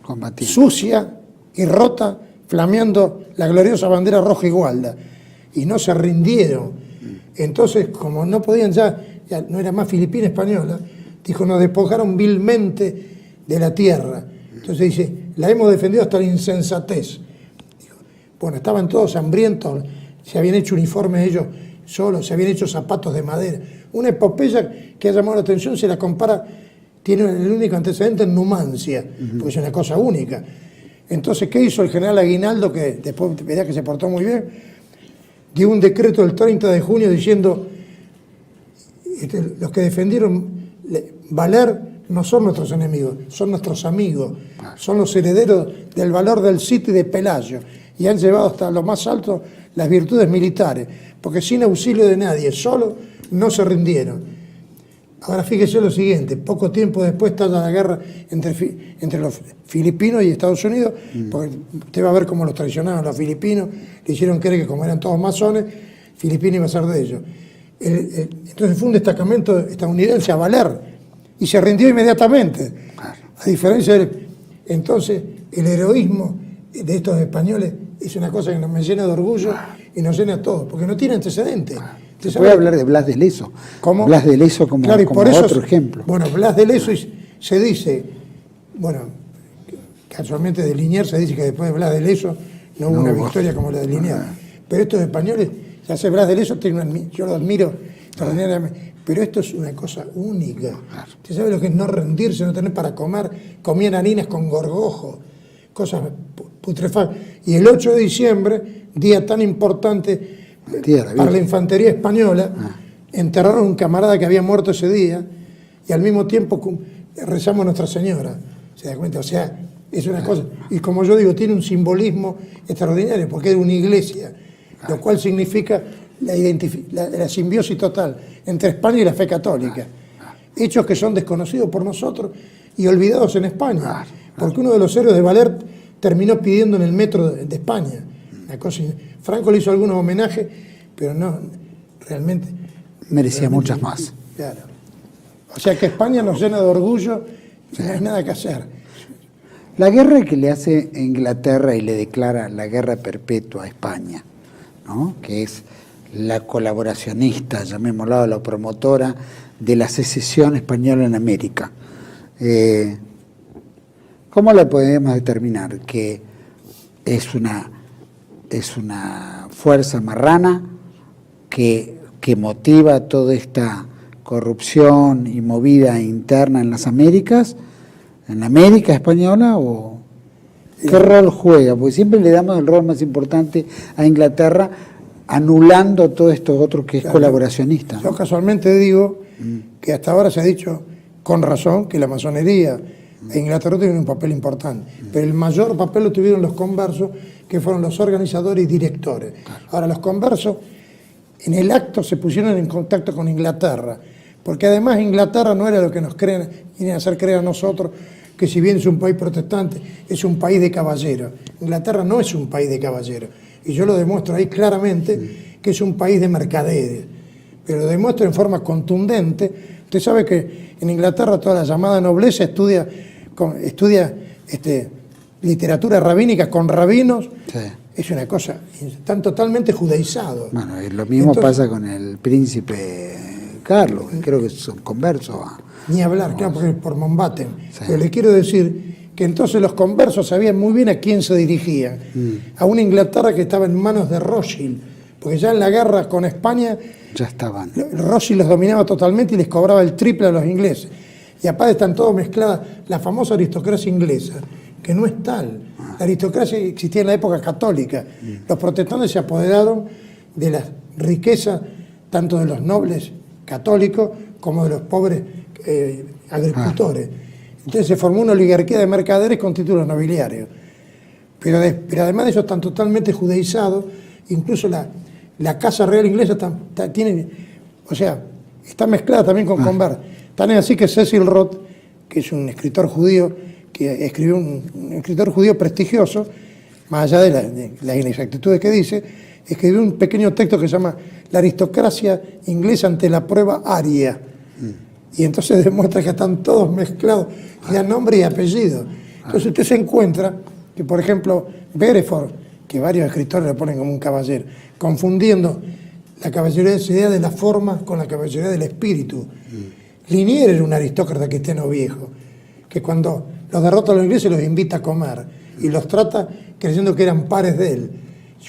combatiendo, sucia y rota, flameando la gloriosa bandera roja y gualda. Y no se rindieron. Entonces, como no podían ya no era más Filipina española, dijo, nos despojaron vilmente de la tierra. Entonces dice, la hemos defendido hasta la insensatez. Bueno, estaban todos hambrientos, se habían hecho uniformes ellos solos, se habían hecho zapatos de madera. Una epopeya que ha llamado la atención, se la compara, tiene el único antecedente en Numancia, porque es una cosa única. Entonces, ¿qué hizo el general Aguinaldo, que después verá que se portó muy bien? Dio un decreto el 30 de junio diciendo, los que defendieron Valer no son nuestros enemigos, son nuestros amigos, son los herederos del valor del Cid y de Pelayo, y han llevado hasta lo más alto las virtudes militares, porque sin auxilio de nadie, solo, no se rindieron. Ahora fíjese lo siguiente, poco tiempo después estalla la guerra entre los filipinos y Estados Unidos, porque usted va a ver cómo los traicionaron los filipinos, le hicieron creer que como eran todos masones, Filipinas iba a ser de ellos. Entonces fue un destacamento estadounidense a Valer, y se rindió inmediatamente. A diferencia entonces, el heroísmo de estos españoles es una cosa que nos llena de orgullo y nos llena a todos, porque no tiene antecedentes. Se puede hablar de Blas de Lezo. ¿Cómo? Blas de Lezo como, claro, y como por eso, otro ejemplo. Bueno, Blas de Lezo se dice, casualmente de Liniers se dice que después de Blas de Lezo no hubo una victoria como la de Liniers. Pero estos españoles, ya sé, Blas de Lezo yo lo admiro extraordinariamente, pero esto es una cosa única. ¿Usted sabe lo que es no rendirse, no tener para comer? Comían harinas con gorgojo, cosas putrefactas. Y el 8 de diciembre, día tan importante para la infantería española, enterraron a un camarada que había muerto ese día y al mismo tiempo rezamos a Nuestra Señora. ¿Se da cuenta? O sea, es una cosa. Y como yo digo, tiene un simbolismo extraordinario porque es una iglesia, lo cual significa la simbiosis total entre España y la fe católica. Hechos que son desconocidos por nosotros y olvidados en España. Porque uno de los héroes de Valer terminó pidiendo en el metro de España. Una cosa, Franco le hizo algunos homenajes, pero no, realmente... Merecía muchas más. Claro. O sea que España nos llena de orgullo y no hay nada que hacer. La guerra que le hace Inglaterra y le declara la guerra perpetua a España, ¿no? Que es la colaboracionista, llamémosla, la promotora de la secesión española en América. ¿Cómo la podemos determinar? Que es una fuerza marrana que motiva toda esta corrupción y movida interna en las Américas, en la América española, o qué rol juega, porque siempre le damos el rol más importante a Inglaterra anulando todo esto otro que es colaboracionista. Yo casualmente digo que hasta ahora se ha dicho con razón que la masonería e Inglaterra tuvieron un papel importante, pero el mayor papel lo tuvieron los conversos, que fueron los organizadores y directores. Ahora, los conversos en el acto se pusieron en contacto con Inglaterra, porque además Inglaterra no era lo que nos quieren hacer creer a nosotros, que si bien es un país protestante, es un país de caballeros. Inglaterra no es un país de caballeros, y yo lo demuestro ahí claramente que es un país de mercaderes, pero lo demuestro en forma contundente. Usted sabe que en Inglaterra toda la llamada nobleza estudia literatura rabínica con rabinos. Sí. Es una cosa, están totalmente judaizados. Bueno, y lo mismo pasa con el príncipe Carlos, que creo que son conversos. Ni hablar, claro, porque por Mountbatten. Sí. Pero le quiero decir que entonces los conversos sabían muy bien a quién se dirigían. A una Inglaterra que estaba en manos de Rothschild, porque ya en la guerra con España ya estaban. Rothschild los dominaba totalmente y les cobraba el triple a los ingleses. Y aparte están todos mezcladas, la famosa aristocracia inglesa, que no es tal. La aristocracia existía en la época católica. Los protestantes se apoderaron de la riqueza tanto de los nobles católicos como de los pobres agricultores. Entonces se formó una oligarquía de mercaderes con títulos nobiliarios. Pero además de eso están totalmente judaizados, incluso la Casa Real Inglesa tiene, o sea, está mezclada también con conversos. Tan es así que Cecil Roth, que es un escritor judío, que escribió un escritor judío prestigioso, más allá de las inexactitudes que dice, escribió un pequeño texto que se llama La aristocracia inglesa ante la prueba aria. Y entonces demuestra que están todos mezclados, ya nombre y apellido. Entonces usted se encuentra que, por ejemplo, Beresford, que varios escritores lo ponen como un caballero, confundiendo la caballería de la forma con la caballería del espíritu. Liniers era un aristócrata cristiano viejo, que cuando los derrota a los ingleses los invita a comer y los trata creyendo que eran pares de él.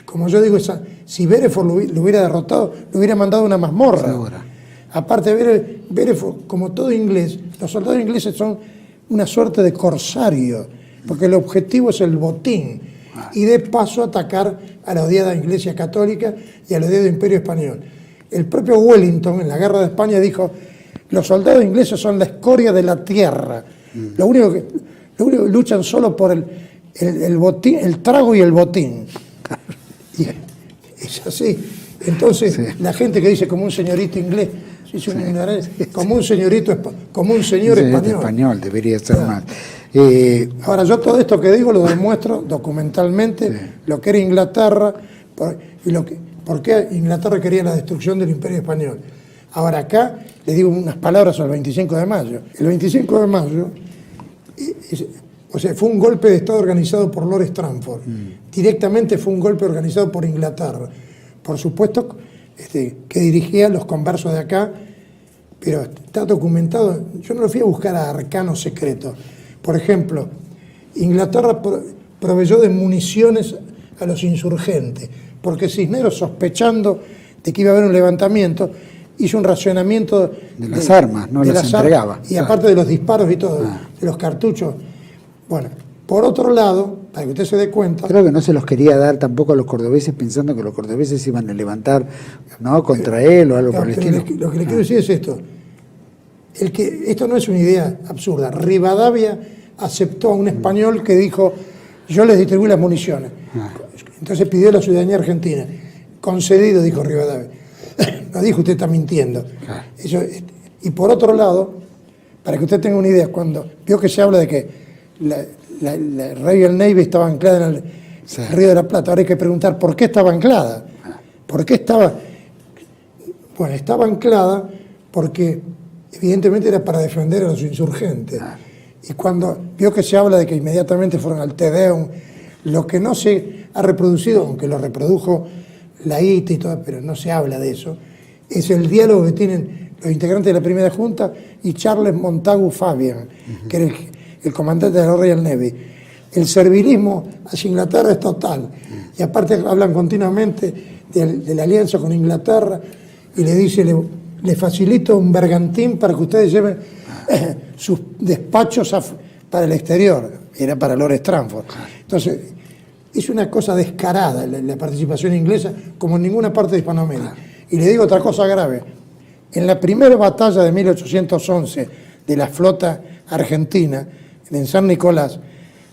Como yo digo, si Beresford lo hubiera derrotado, lo hubiera mandado a una mazmorra. Ahora. Aparte, Beresford, como todo inglés, los soldados ingleses son una suerte de corsarios, porque el objetivo es el botín, y de paso atacar a la odiada Iglesia Católica y al odiado Imperio Español. El propio Wellington, en la Guerra de España, dijo: los soldados ingleses son la escoria de la tierra. Lo único que luchan solo por el botín, el trago y el botín. Y es así. Entonces, sí, la gente que dice como un señorito inglés, como un señor español. Debería ser más. Ahora, yo todo esto que digo lo demuestro documentalmente, sí, lo que era Inglaterra y por qué Inglaterra quería la destrucción del Imperio Español. Ahora, acá le digo unas palabras al 25 de mayo. El 25 de mayo, fue un golpe de Estado organizado por Lord Stranford. Directamente fue un golpe organizado por Inglaterra. Por supuesto, que dirigía a los conversos de acá, pero está documentado. Yo no lo fui a buscar a arcanos secretos. Por ejemplo, Inglaterra proveyó de municiones a los insurgentes, porque Cisneros, sospechando de que iba a haber un levantamiento, hizo un racionamiento de las armas, no las entregaba. Y aparte de los disparos y todo, de los cartuchos. Bueno, por otro lado, para que usted se dé cuenta... Creo que no se los quería dar tampoco a los cordobeses, pensando que los cordobeses iban a levantar, ¿no?, contra él o algo por el estilo. Lo que le quiero decir es esto. Esto no es una idea absurda. Rivadavia aceptó a un español que dijo: yo les distribuí las municiones. Entonces pidió la ciudadanía argentina. Concedido, dijo Rivadavia. No dijo: usted está mintiendo. Y por otro lado, para que usted tenga una idea, cuando vio que se habla de que la Royal Navy estaba anclada en el Río de la Plata, ahora hay que preguntar por qué estaba anclada. ¿Por qué estaba? Bueno, estaba anclada porque evidentemente era para defender a los insurgentes. Y cuando vio que se habla de que inmediatamente fueron al Te Deum, lo que no se ha reproducido, aunque lo reprodujo la ITA y todo, pero no se habla de eso, es el diálogo que tienen los integrantes de la primera junta y Charles Montagu Fabian, que era el comandante de la Royal Navy. El servilismo hacia Inglaterra es total. Y aparte hablan continuamente de la alianza con Inglaterra y le dice: le facilito un bergantín para que ustedes lleven sus despachos para el exterior. Era para Lord Stranford. Entonces, es una cosa descarada la participación inglesa, como en ninguna parte de Hispanoamérica. Y le digo otra cosa grave. En la primera batalla de 1811 de la flota argentina, en San Nicolás,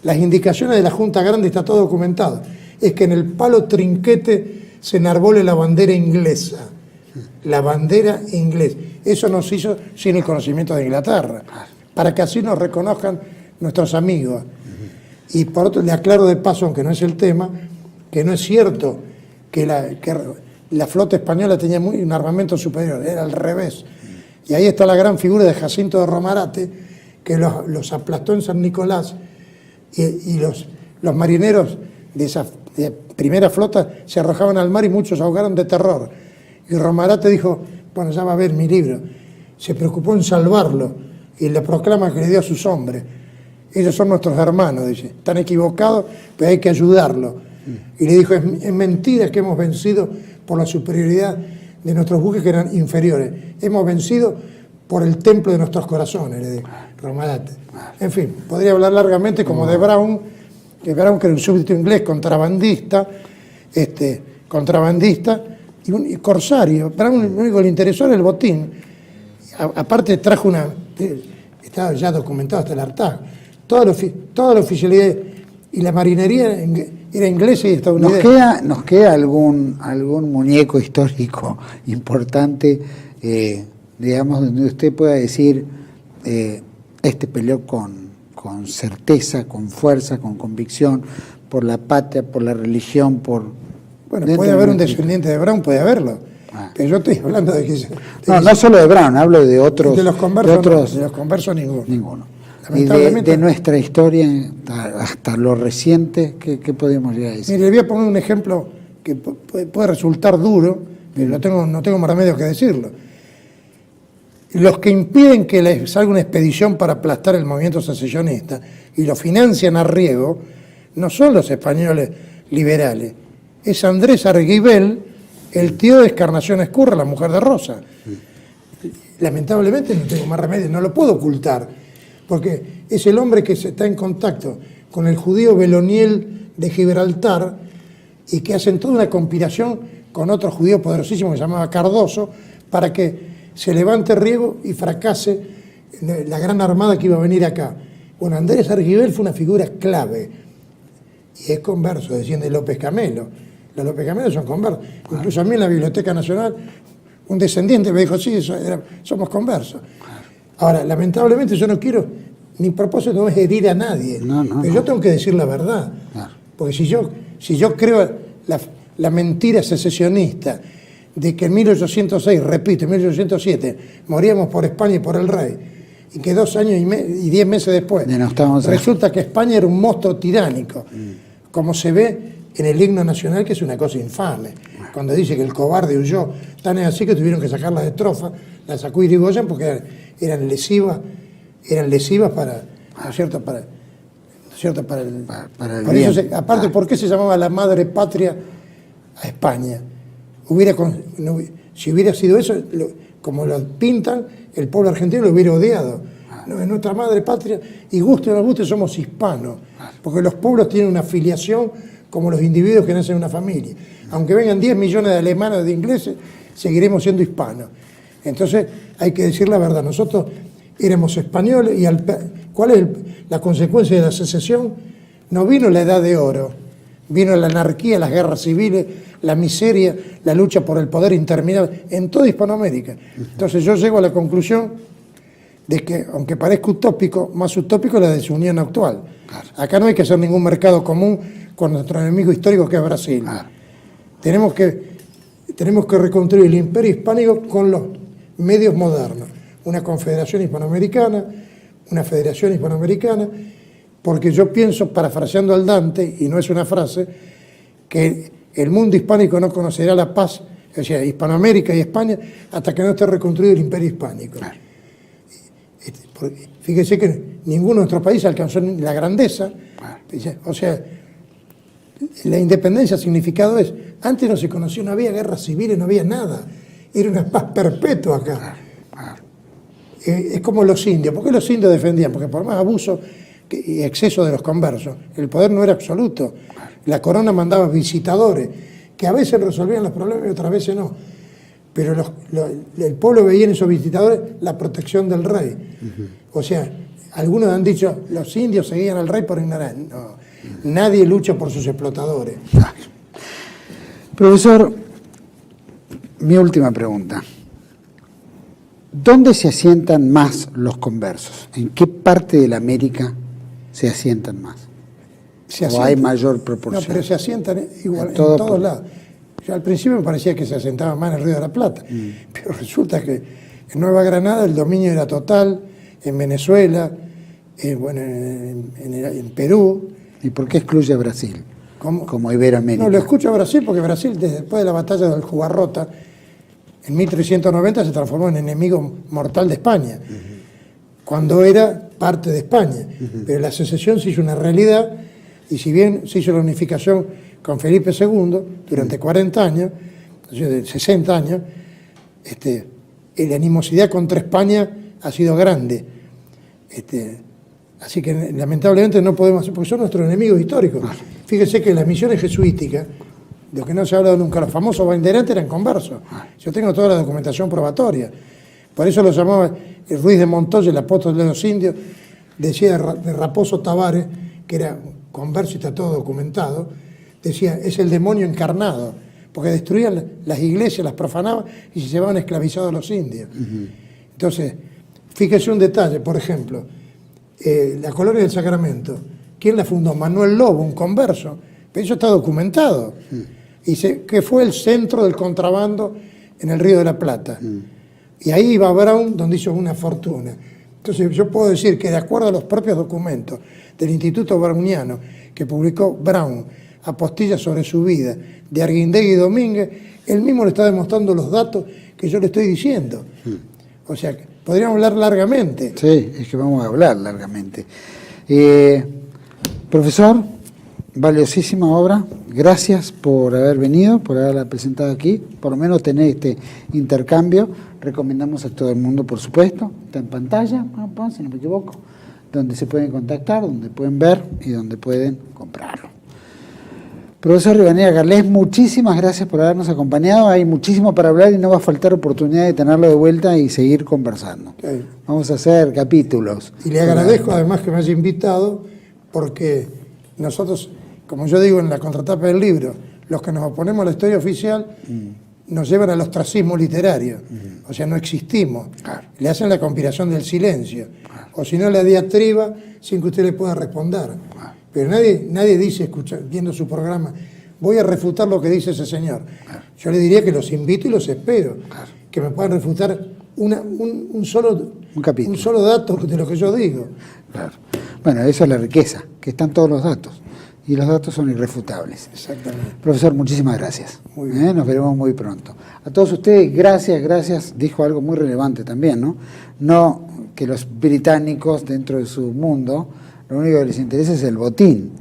las indicaciones de la Junta Grande, está todo documentado, es que en el palo trinquete se enarbole la bandera inglesa. La bandera inglesa. Eso nos hizo sin el conocimiento de Inglaterra, para que así nos reconozcan nuestros amigos. Y por otro, le aclaro de paso, aunque no es el tema, que no es cierto que la flota española tenía un armamento superior, era al revés. Y ahí está la gran figura de Jacinto de Romarate, que los aplastó en San Nicolás, y los marineros de esa primera flota se arrojaban al mar y muchos ahogaron de terror. Y Romarate dijo, bueno, ya va a ver mi libro, se preocupó en salvarlo y le proclama que le dio a sus hombres. Ellos son nuestros hermanos, dice, están equivocados, pero hay que ayudarlos. Y le dijo, es mentira que hemos vencido por la superioridad de nuestros buques que eran inferiores. Hemos vencido por el templo de nuestros corazones, le dijo Romarate. En fin, podría hablar largamente como de Brown, que era un súbdito inglés contrabandista, y corsario. Brown lo único que le interesó era el botín. Aparte trajo estaba ya documentado hasta el hartazgo. Toda la oficialidad y la marinería era inglesa y estadounidense. Nos queda algún muñeco histórico importante, digamos, donde usted pueda decir, peleó con certeza, con fuerza, con convicción, por la patria, por la religión, Bueno, puede haber un descendiente de Brown, puede haberlo. Pero yo estoy hablando de que... No solo de Brown, hablo de otros... De los conversos ninguno. Y de nuestra historia, hasta lo reciente, ¿qué podemos llegar a decir? Mire, le voy a poner un ejemplo que puede resultar duro, pero no tengo más remedio que decirlo. Los que impiden que les salga una expedición para aplastar el movimiento secesionista y lo financian a riego, no son los españoles liberales, es Andrés Arguibel, el tío de Encarnación Ezcurra, la mujer de Rosa. Lamentablemente no tengo más remedio, no lo puedo ocultar, porque es el hombre que está en contacto con el judío Beloniel de Gibraltar y que hacen toda una conspiración con otro judío poderosísimo que se llamaba Cardoso para que se levante riego y fracase la gran armada que iba a venir acá. Bueno, Andrés Arguibel fue una figura clave y es converso, desciende de López Camelo. Los López Camelo son conversos. Incluso a mí en la Biblioteca Nacional un descendiente me dijo, sí, somos conversos. Ahora, lamentablemente yo no quiero, mi propósito no es herir a nadie, pero yo tengo que decir la verdad. Porque si yo creo la mentira secesionista de que en 1806, repito, en 1807, moríamos por España y por el rey, y que 2 años y 10 meses después resulta que España era un monstruo tiránico, como se ve en el himno nacional, que es una cosa infame, cuando dice que el cobarde huyó, tan es así que tuvieron que sacar las estrofas, las sacó Irigoyen porque eran lesivas para, ¿no es cierto?, para el bien. Eso aparte, ¿por qué se llamaba la madre patria a España? Si hubiera sido eso, como lo pintan, el pueblo argentino lo hubiera odiado. No, es nuestra madre patria, y guste o no guste, somos hispanos, porque los pueblos tienen una filiación como los individuos que nacen en una familia. Aunque vengan 10 millones de alemanes o de ingleses, seguiremos siendo hispanos. Entonces hay que decir la verdad, nosotros éramos españoles y ¿cuál es la consecuencia de la secesión? No vino la edad de oro, vino la anarquía, las guerras civiles, la miseria, la lucha por el poder interminable en toda Hispanoamérica. Entonces yo llego a la conclusión de que, aunque parezca utópico, más utópico es la desunión actual. Acá no hay que hacer ningún mercado común con nuestro enemigo histórico que es Brasil. Tenemos que reconstruir el imperio hispánico con los medios modernos. Una confederación hispanoamericana, una federación hispanoamericana, porque yo pienso, parafraseando al Dante, y no es una frase, que el mundo hispánico no conocerá la paz, o sea, Hispanoamérica y España, hasta que no esté reconstruido el imperio hispánico. Fíjese que ninguno de nuestros países alcanzó la grandeza, o sea, la independencia significado es, antes no se conoció, no había guerras civiles, no había nada, era una paz perpetua acá. Es como los indios. ¿Por qué los indios defendían? Porque por más abuso y exceso de los conversos. El poder no era absoluto. La corona mandaba visitadores, que a veces resolvían los problemas y otras veces no. Pero el pueblo veía en esos visitadores la protección del rey. O sea, algunos han dicho, los indios seguían al rey por ignorancia. No, nadie lucha por sus explotadores. Profesor, mi última pregunta. ¿Dónde se asientan más los conversos? ¿En qué parte de la América se asientan más? ¿O hay mayor proporción? No, pero se asientan igual en todos lados. Yo al principio me parecía que se asentaban más en el Río de la Plata, pero resulta que en Nueva Granada el dominio era total, en Venezuela, en Perú. ¿Y por qué excluye a Brasil? ¿Cómo? Como Iberoamérica. No, lo escucho a Brasil porque Brasil, después de la batalla del Jubarrota, en 1390 se transformó en enemigo mortal de España, cuando era parte de España. Pero la secesión se hizo una realidad, y si bien se hizo la unificación con Felipe II durante 40 años, 60 años, la animosidad contra España ha sido grande. Así que lamentablemente no podemos hacer, porque son nuestros enemigos históricos. Fíjese que las misiones jesuíticas, de lo que no se ha hablado nunca, los famosos banderantes eran conversos. Yo tengo toda la documentación probatoria. Por eso lo llamaba Ruiz de Montoya, el apóstol de los indios, decía de Raposo Tavares, que era converso y está todo documentado, decía, es el demonio encarnado, porque destruían las iglesias, las profanaban y se llevaban esclavizados a los indios. Entonces, fíjese un detalle, por ejemplo, la Colonia del Sacramento, ¿quién la fundó? Manuel Lobo, un converso, pero eso está documentado. Dice que fue el centro del contrabando en el Río de la Plata. Y ahí iba Brown, donde hizo una fortuna. Entonces yo puedo decir que de acuerdo a los propios documentos del Instituto Browniano que publicó Brown, apostillas sobre su vida, de Arguindegui y Domínguez, él mismo le está demostrando los datos que yo le estoy diciendo. O sea, podríamos hablar largamente. Sí, es que vamos a hablar largamente. Profesor, valiosísima obra. Gracias por haber venido, por haberla presentado aquí. Por lo menos tener este intercambio. Recomendamos a todo el mundo, por supuesto. Está en pantalla, si no me equivoco, donde se pueden contactar, donde pueden ver y donde pueden comprarlo. Profesor Rivadeneira Carles, muchísimas gracias por habernos acompañado. Hay muchísimo para hablar y no va a faltar oportunidad de tenerlo de vuelta y seguir conversando. Okay. Vamos a hacer capítulos. Y le agradezco además que me haya invitado, porque nosotros, como yo digo en la contratapa del libro, los que nos oponemos a la historia oficial nos llevan al ostracismo literario. O sea, no existimos. Claro. Le hacen la conspiración del silencio. O si no, la diatriba sin que usted le pueda responder. Pero nadie dice, viendo su programa, voy a refutar lo que dice ese señor. Yo le diría que los invito y los espero. Que me puedan refutar un solo dato de lo que yo digo. Claro. Bueno, esa es la riqueza, que están todos los datos. Y los datos son irrefutables. Exactamente. Profesor, muchísimas gracias. Muy bien. Nos veremos muy pronto. A todos ustedes, gracias. Dijo algo muy relevante también, ¿no? No que los británicos, dentro de su mundo, lo único que les interesa es el botín.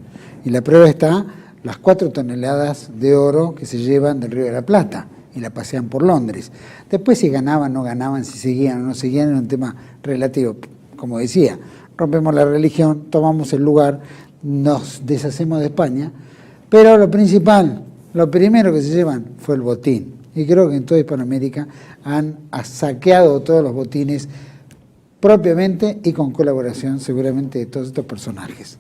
Y la prueba está las 4 toneladas de oro que se llevan del Río de la Plata y la pasean por Londres. Después si ganaban, no ganaban, si seguían o no seguían, era un tema relativo. Como decía, rompemos la religión, tomamos el lugar, nos deshacemos de España, pero lo principal, lo primero que se llevan fue el botín. Y creo que en toda Hispanoamérica han saqueado todos los botines propiamente y con colaboración seguramente de todos estos personajes.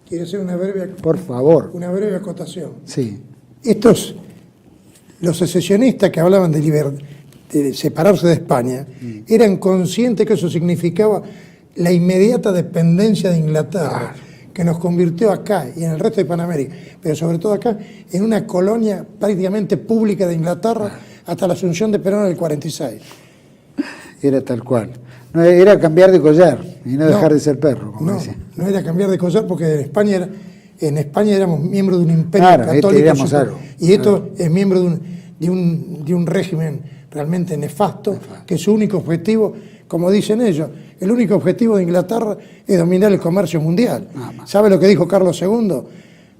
Quiero hacer por favor, una breve acotación. Sí. Los secesionistas que hablaban de separarse de España eran conscientes que eso significaba la inmediata dependencia de Inglaterra, que nos convirtió acá y en el resto de Hispanoamérica, pero sobre todo acá, en una colonia prácticamente pública de Inglaterra hasta la asunción de Perón en el 46. Era tal cual. No, era cambiar de collar y no dejar de ser perro, como decía. No era cambiar de collar, porque en España éramos miembros de un imperio católico. Y esto es miembro de un régimen realmente nefasto, que su único objetivo, como dicen ellos, el único objetivo de Inglaterra es dominar el comercio mundial. ¿Sabe lo que dijo Carlos II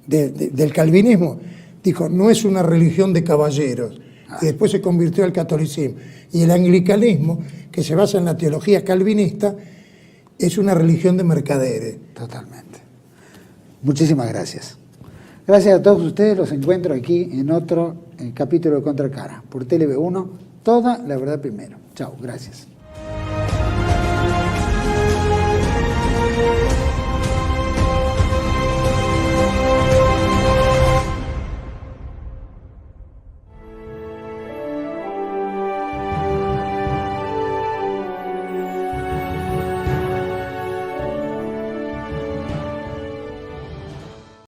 del calvinismo? Dijo, no es una religión de caballeros. Y después se convirtió al catolicismo. Y el anglicanismo, que se basa en la teología calvinista, es una religión de mercaderes. Totalmente. Muchísimas gracias. Gracias a todos ustedes, los encuentro aquí en otro capítulo de Contracara, por TLV1, toda la verdad primero. Chao, gracias.